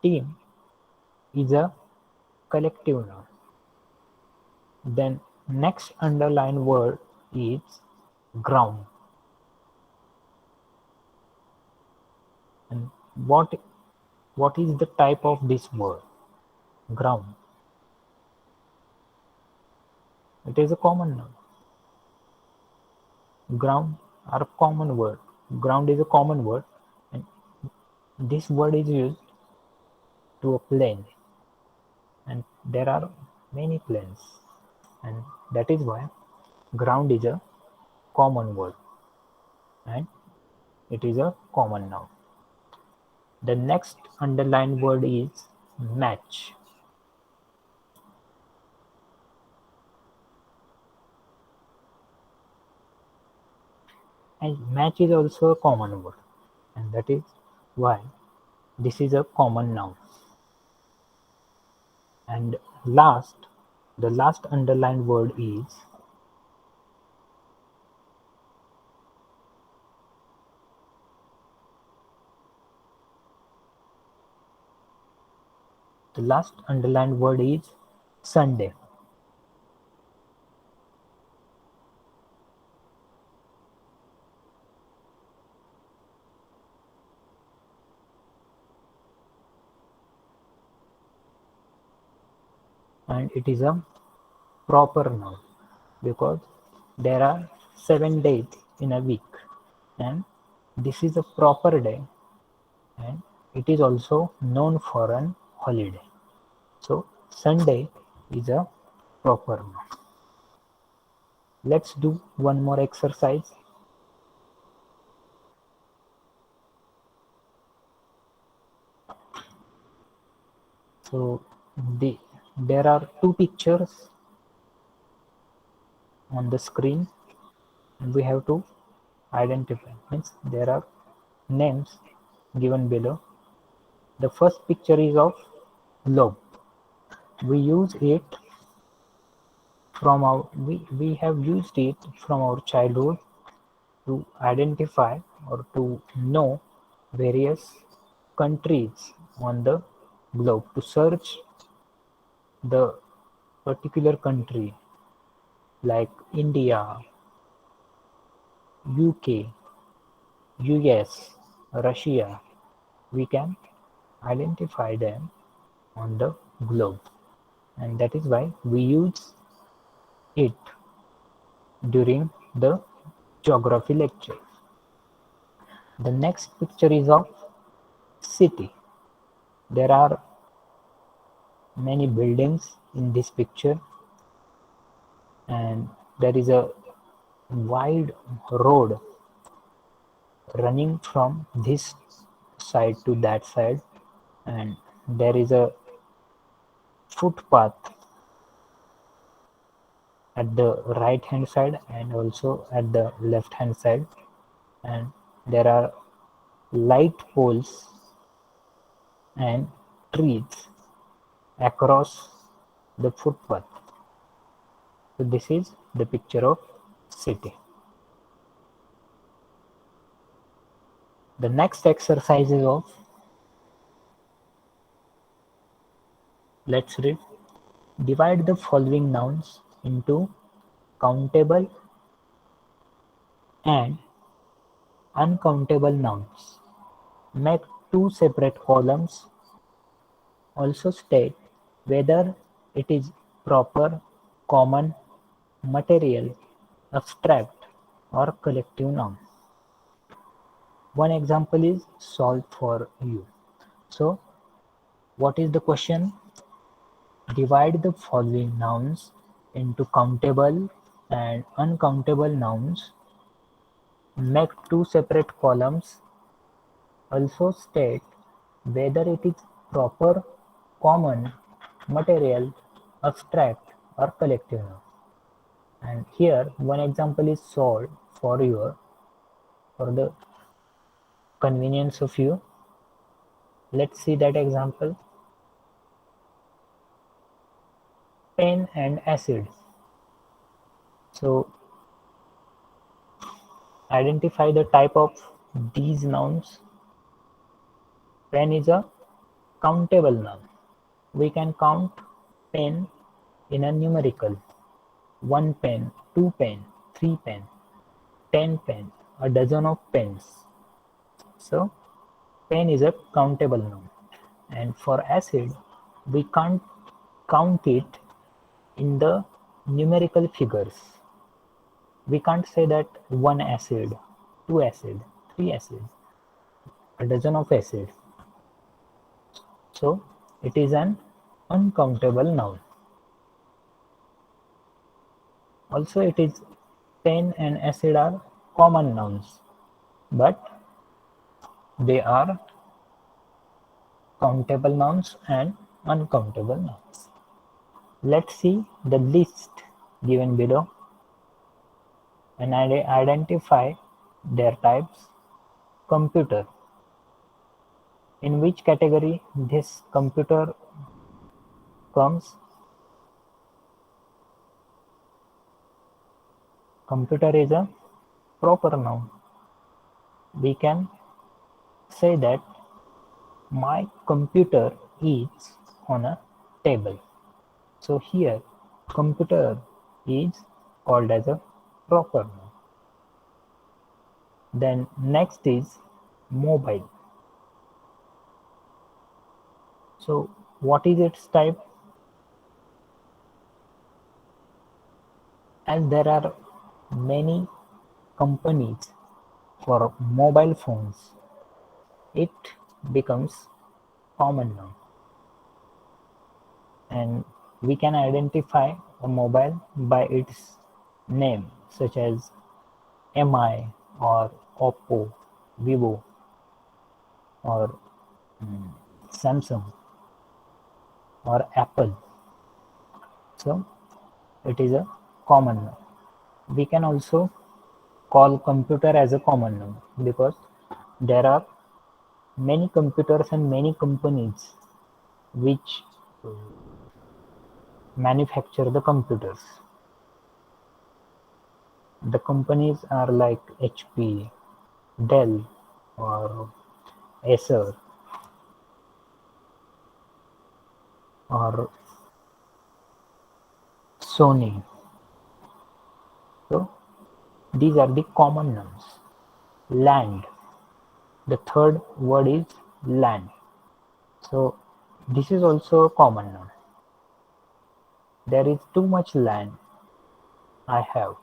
Team is a collective noun. Then next underlined word is ground. And what is the type of this word? Ground. It is a common noun. Ground are a common word. Ground is a common word, and this word is used to a plane, and there are many planes, and that is why ground is a common word and it is a common noun. The next underlined word is match. And match is also a common word, and that is why this is a common noun. And the last underlined word is Sunday. And it is a proper noun because there are 7 days in a week, and this is a proper day, and it is also known for an holiday. So Sunday is a proper noun. Let's do one more exercise. So there are 2 pictures on the screen, and we have to identify. Means there are names given below. The first picture is of globe. We use it from we have used it from our childhood to identify or to know various countries on the globe, to search the particular country like India, UK, US, Russia. We can identify them on the globe, and that is why we use it during the geography lecture. The next picture is of city. There are many buildings in this picture, and there is a wide road running from this side to that side, and there is a footpath at the right hand side and also at the left hand side, and there are light poles and trees across the footpath. So this is the picture of city. The next exercise is of, let's read. Divide the following nouns into countable and uncountable nouns. Make 2 separate columns also state whether it is proper, common, material, abstract, or collective noun. One example is solved for you. So, what is the question? Divide the following nouns into countable and uncountable nouns. Make two separate columns. Also state whether it is proper, common, material, abstract, or collective noun. And here one example is solved for the convenience of you. Let's see that example. Pen and acid. So identify the type of these nouns. Pen is a countable noun. We can count pen in a numerical. 1 pen, 2 pen, 3 pen, 10 pen, a dozen of pens. So pen is a countable noun. And for acid, we can't count it in the numerical figures. We can't say that 1 acid, 2 acid, 3 acid, a dozen of acid. So it is an uncountable noun. Also, it is pen and acid are common nouns, but they are countable nouns and uncountable nouns. Let's see the list given below and identify their types. Computer. In which category this computer comes? Computer is a proper noun. We can say that my computer is on a table. So here computer is called as a proper noun. Then next is mobile. So what is its type? As there are many companies for mobile phones, it becomes common noun. And we can identify a mobile by its name, such as MI or Oppo, Vivo, or Samsung or Apple. So it is a common noun. We can also call computer as a common noun because there are many computers and many companies which manufacture the computers. The companies are like HP, Dell, or Acer, or Sony. So these are the common nouns. Land. The third word is land. So this is also a common noun. There is too much land I have.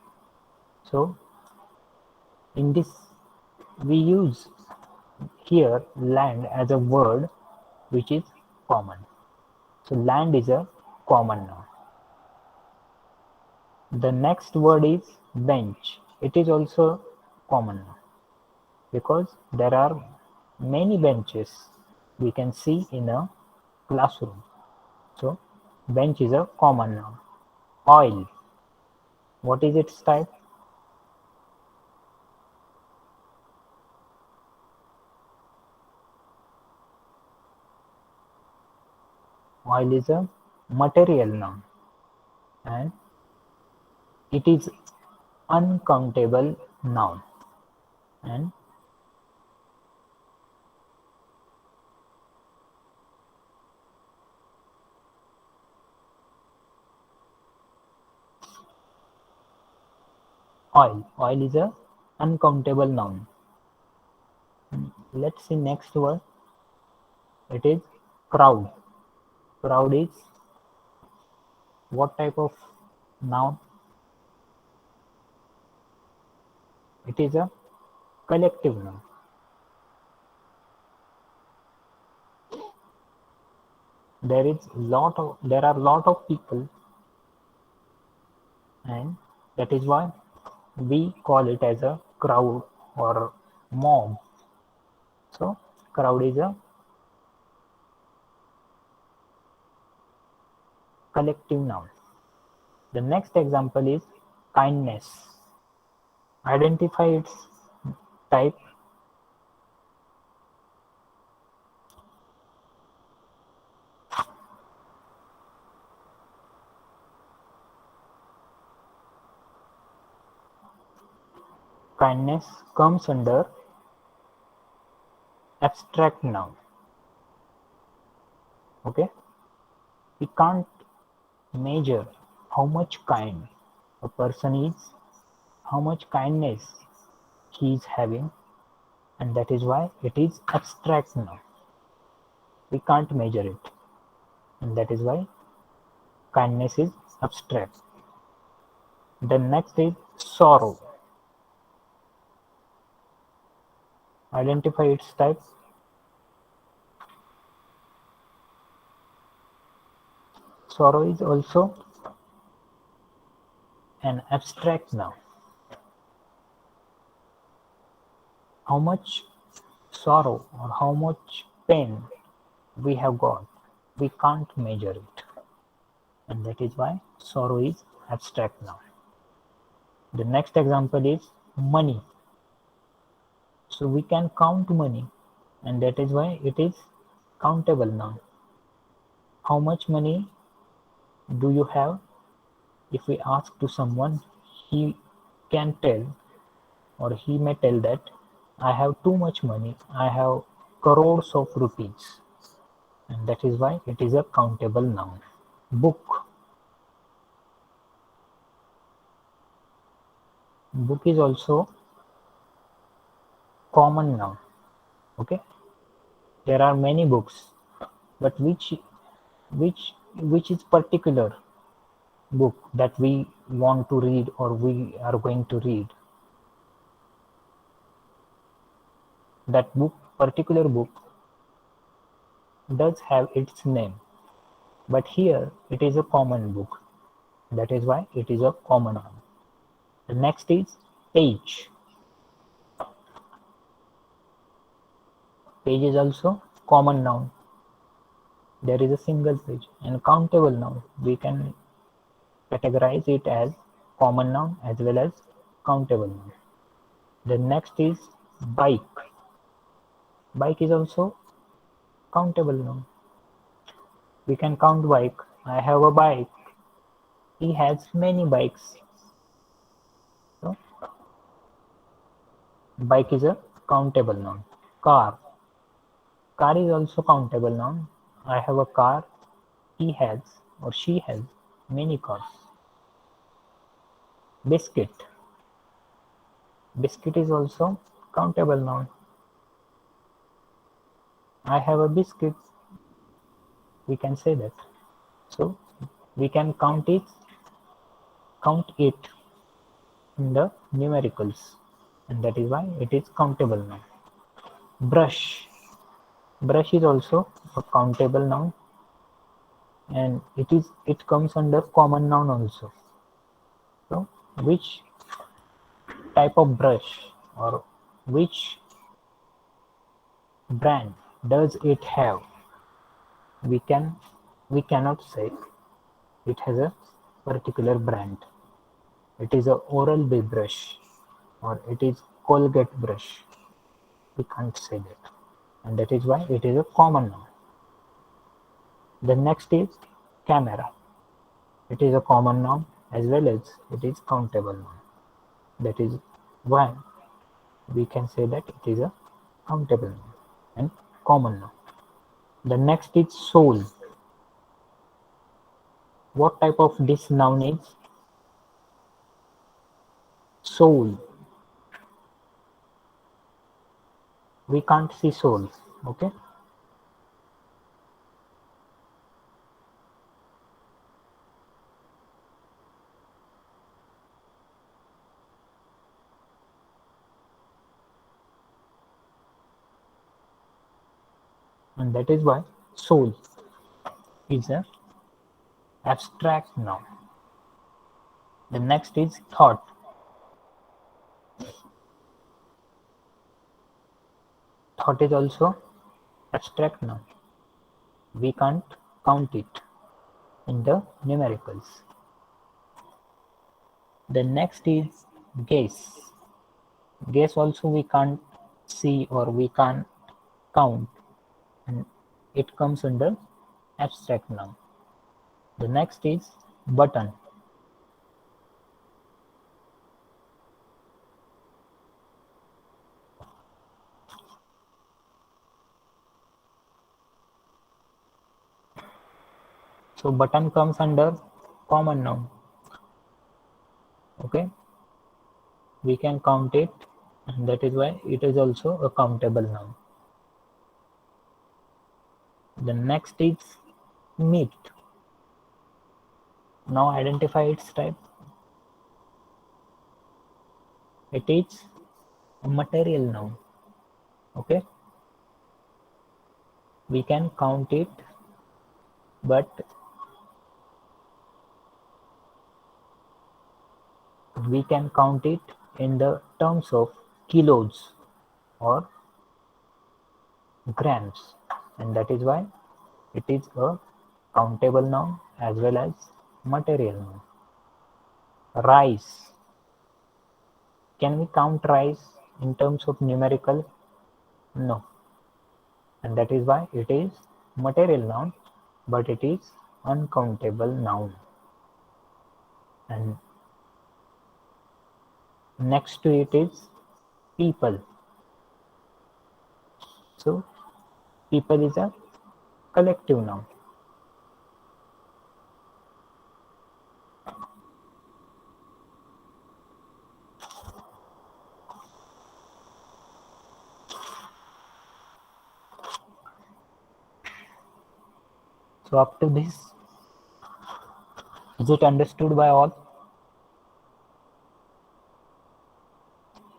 So in this we use here land as a word which is common. So land is a common noun. The next word is bench. It is also common noun because there are many benches we can see in a classroom. So bench is a common noun. Oil. What is its type? Oil is a material noun and it is uncountable noun. And oil is a uncountable noun. Let's see next word. It is crowd. Crowd is what type of noun? It is a collective noun. There are lot of people, and that is why we call it as a crowd or mob. So crowd is a collective noun. The next example is kindness. Identify its type. Kindness comes under abstract noun. Okay, we can't measure how much kind a person is, how much kindness he is having, and that is why it is abstract noun. We can't measure it, and that is why kindness is abstract. The next is sorrow. Identify its type. Sorrow is also an abstract noun. How much sorrow or how much pain we have got, we can't measure it, and that is why sorrow is abstract noun. The next example is money. So we can count money, and that is why it is countable noun. How much money do you have? If we ask to someone, he can tell, or he may tell that I have too much money, I have crores of rupees, and that is why it is a countable noun. Book. Book is also common noun. Okay, there are many books, but which is particular book that we want to read or we are going to read? That book, particular book, does have its name, but here it is a common book. That is why it is a common noun. The next is page. Page is also common noun. There is a single page. And countable noun, we can categorize it as common noun as well as countable noun. The next is bike. Bike is also countable noun. We can count bike. I have a bike. He has many bikes. So bike is a countable noun. Car. Car is also countable noun. I have a car. He has or she has many cars. Biscuit. Biscuit is also countable noun. I have a biscuit. We can say that. So we can count it in the numericals, and that is why it is countable noun. Brush. Brush is also a countable noun, and it comes under common noun also. So which type of brush or which brand does it have? We cannot say it has a particular brand. It is a Oral-B brush or it is Colgate brush. We can't say that, and that is why it is a common noun. The next is camera. It is a common noun as well as it is countable noun. That is why we can say that it is a countable noun and common noun. The next is soul. What type of this noun is? Soul. We can't see soul. Okay. and that is why soul is a abstract noun. The next is thought. Thought is also abstract noun. We can't count it in the numericals. The next is guess. Guess also we can't see or we can't count, and it comes under abstract noun. The next is button. So button comes under common noun. Okay, we can count it, and that is why it is also a countable noun. The next is meat. Now identify its type. It is a material noun. Okay, we can count it, but we can count it in the terms of kilos or grams, and that is why it is a countable noun as well as material noun. Rice. Can we count rice in terms of numerical? No, and that is why it is material noun, but it is uncountable noun. And next to it is people. So people is a collective noun. So up to this, is it understood by all?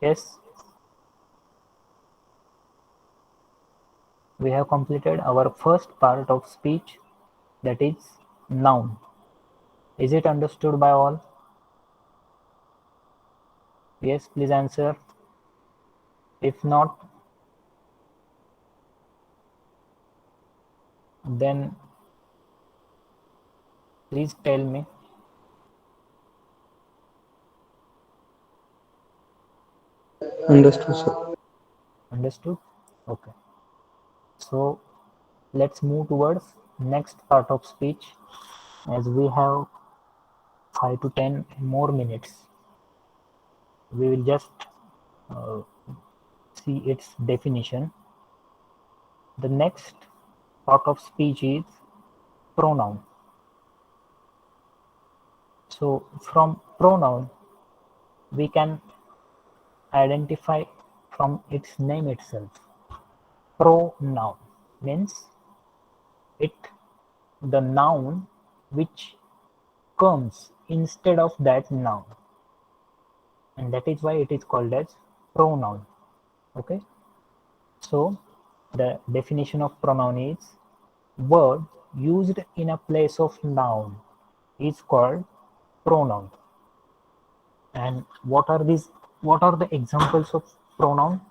Yes. We have completed our first part of speech, that is noun. Is it understood by all? Yes, please answer. If not, then please tell me. Understood, sir. Understood? Okay. So let's move towards next part of speech, as we have 5 to 10 more minutes. We will just uh, see its definition. The next part of speech is pronoun. So from pronoun, we can identify from its name itself. Pronoun means it the noun which comes instead of that noun, and that is why it is called as pronoun. Okay, so the definition of pronoun is word used in a place of noun is called pronoun. And what are these? What are the examples of pronoun?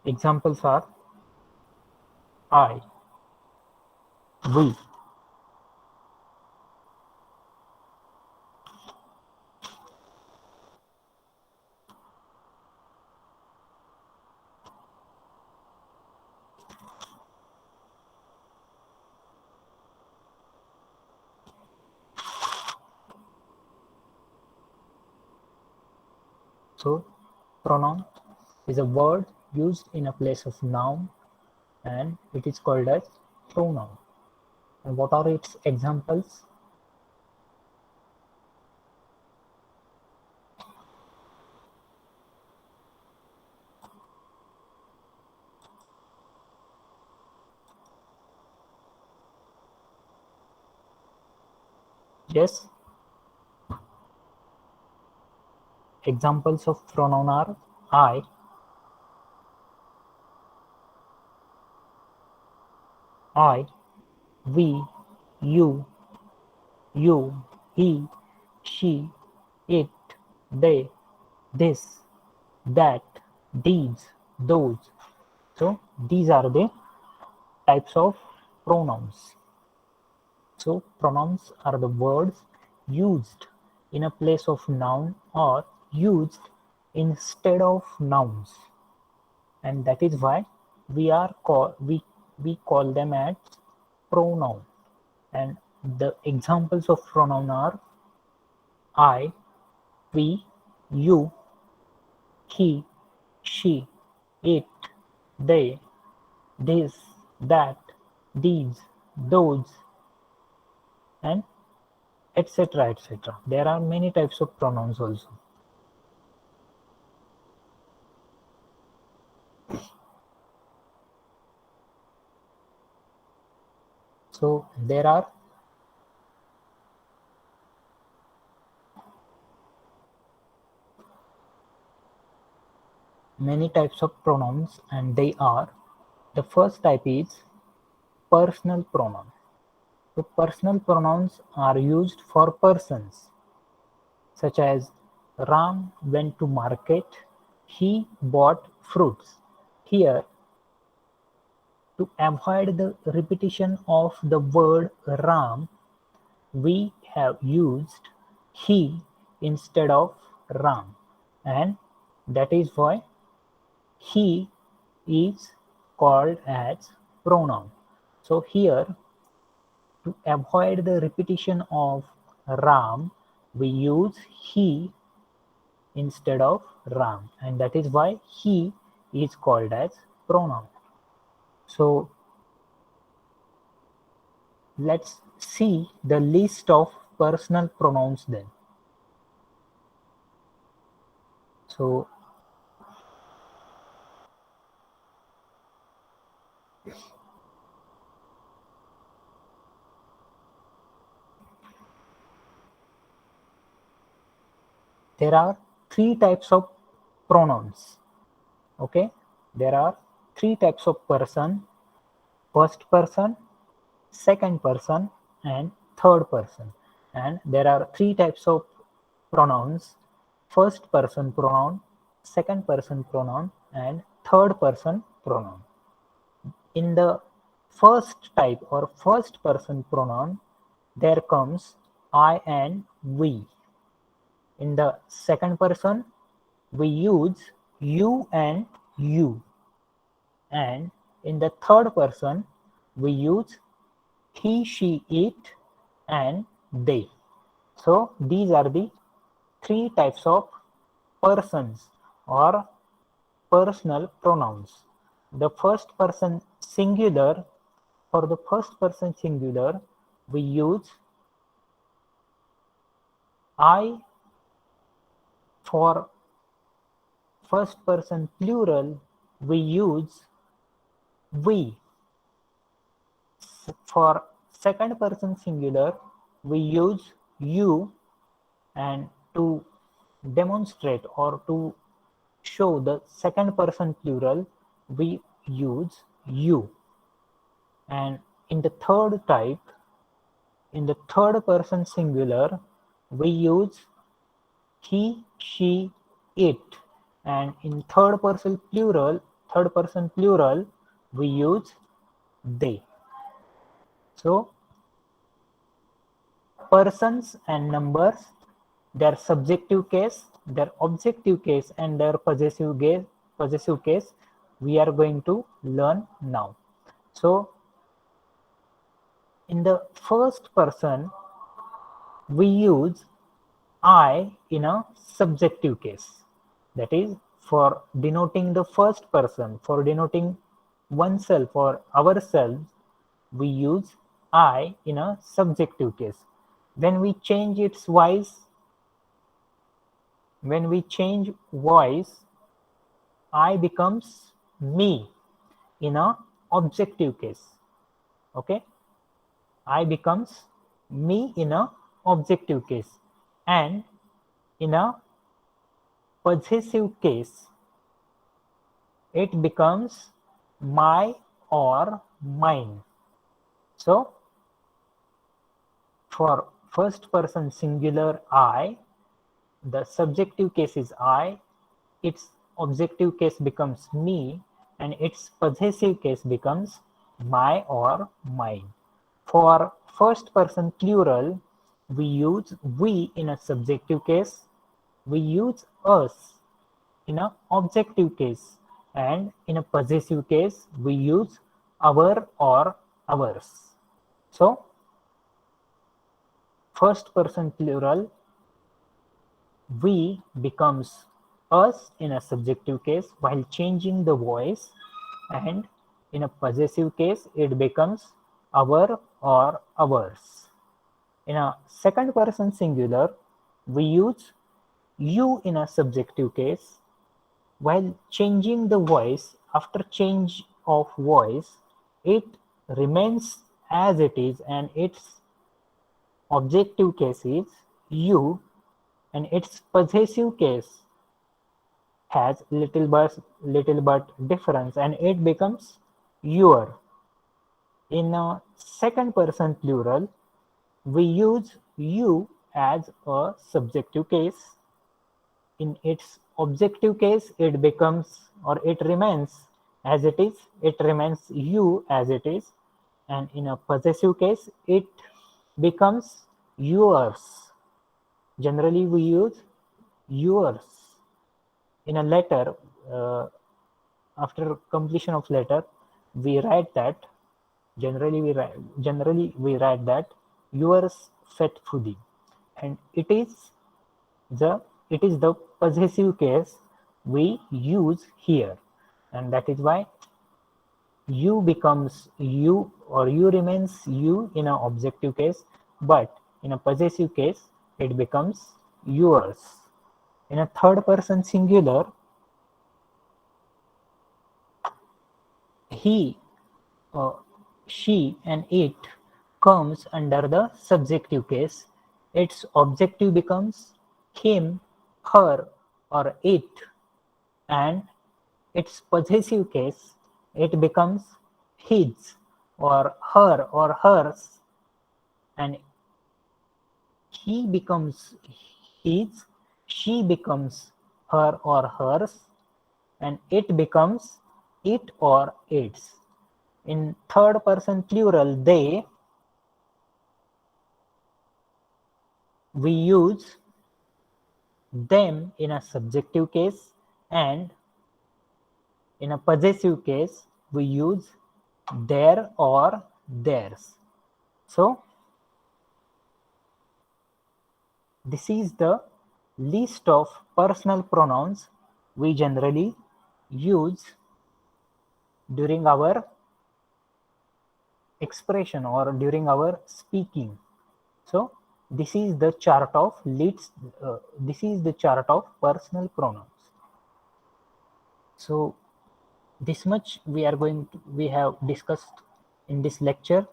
Examples are I, we. So pronoun is a word used in a place of noun, and it is called as pronoun. And what are its examples? Yes, examples of pronoun are I, I, we, you, he, she, it, they, this, that, these, those. So these are the types of pronouns. So pronouns are the words used in a place of noun or used instead of nouns, and that is why we call them as pronoun. And the examples of pronoun are I, we, you, he, she, it, they, this, that, these, those, and etc. etc. There are many types of pronouns also. So there are many types of pronouns, and they are, the first type is personal pronoun. So personal pronouns are used for persons, such as Ram went to market, he bought fruits. Here, to avoid the repetition of the word Ram, we have used he instead of Ram, and that is why he is called as pronoun. So here, to avoid the repetition of Ram, we use he instead of Ram, and that is why he is called as pronoun. So let's see the list of personal pronouns then. So there are three types of pronouns. Okay, there are three types of person: first person, second person, and third person. And there are three types of pronouns: first person pronoun, second person pronoun, and third person pronoun. In the first type or first person pronoun, there comes I and we. In the second person, we use you and you. And in the third person, we use he, she, it, and they. So these are the three types of persons or personal pronouns. The first person singular, for the first person singular, we use I. For first person plural, we use we. For second person singular, we use you, and to demonstrate or to show the second person plural, we use you. And in the third type, in the third person singular, we use he, she, it. And in third person plural, we use they. So persons and numbers, their subjective case, their objective case, and their possessive case, we are going to learn now. So in the first person, we use I in a subjective case. That is, for denoting the first person, for denoting oneself or ourselves, we use I in a subjective case. When we change its voice, I becomes me in a objective case. Okay, I becomes me in a objective case, and in a possessive case, it becomes my or mine. So for first person singular I, the subjective case is I, its objective case becomes me, and its possessive case becomes my or mine. For first person plural, we use we in a subjective case, we use us in a objective case, and in a possessive case, we use our or ours. So first person plural, we becomes us in a subjective case while changing the voice, and in a possessive case it becomes our or ours. In a second person singular, we use you in a subjective case while changing the voice. After change of voice, it remains as it is, and its objective case is you, and its possessive case has little but difference, and it becomes your. In a second person plural, we use you as a subjective case. In its objective case, it becomes or it remains as it is, it remains you as it is, and in a possessive case, it becomes yours. Generally, we use yours. In a letter, after completion of letter, we write that generally we write that yours faithfully, and it is the possessive case we use here, and that is why you becomes you or you remains you in an objective case, but in a possessive case it becomes yours. In a third person singular, he, uh, she, and it comes under the subjective case. Its objective becomes him, her, or it, and its possessive case it becomes his or her or hers, and he becomes his, she becomes her or hers, and it becomes it or its. In third person plural, they, we use them in a subjective case, and in a possessive case we use their or theirs. So this is the list of personal pronouns we generally use during our expression or during our speaking. So this is the chart of this is the chart of personal pronouns. So this much we have discussed in this lecture.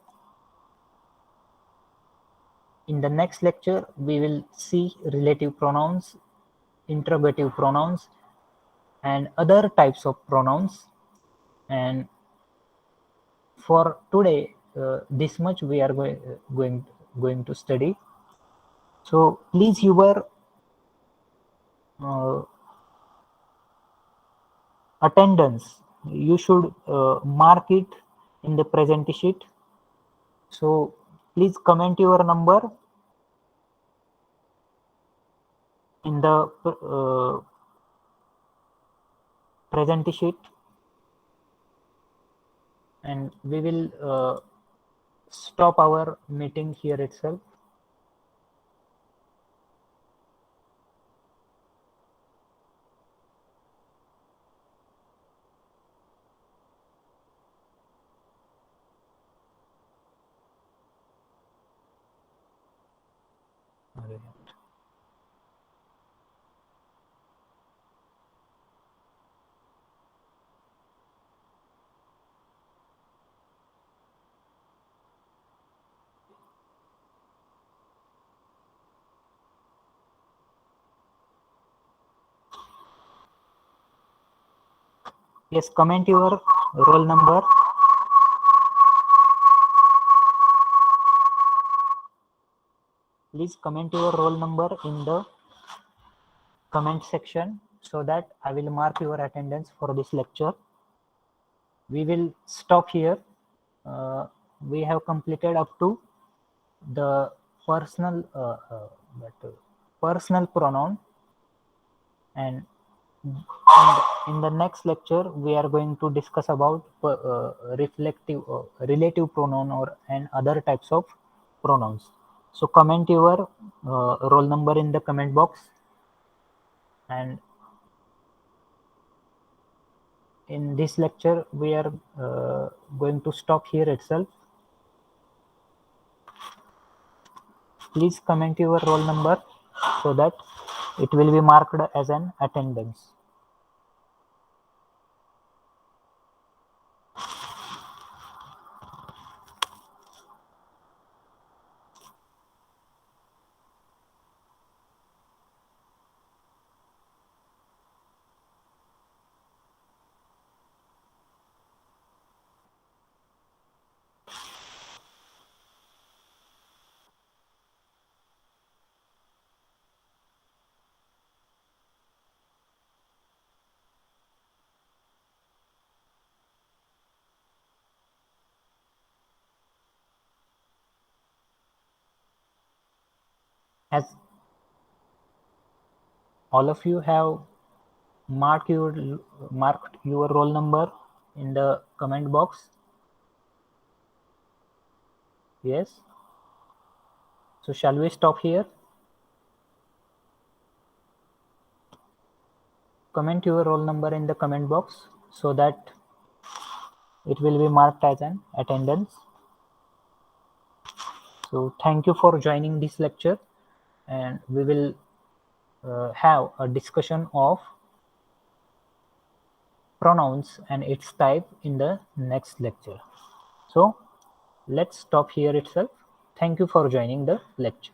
In the next lecture we will see relative pronouns, interrogative pronouns, and other types of pronouns. And for today, this much we are going to study. So please, your uh, attendance, you should mark it in the present sheet. So please comment your number in the present sheet, and we will stop our meeting here itself. Yes, comment your roll number. Please comment your roll number in the comment section so that I will mark your attendance for this lecture. We will stop here. We have completed up to the personal pronoun, and in the next lecture we are going to discuss about reflective relative pronoun and other types of pronouns. So comment your roll number in the comment box, and in this lecture we are going to stop here itself. Please comment your roll number so that it will be marked as an attendance. As all of you have marked your roll number in the comment box. Yes. So shall we stop here? Comment your roll number in the comment box so that it will be marked as an attendance. So thank you for joining this lecture, and we will have a discussion of pronouns and its type in the next lecture. So let's stop here itself. Thank you for joining the lecture.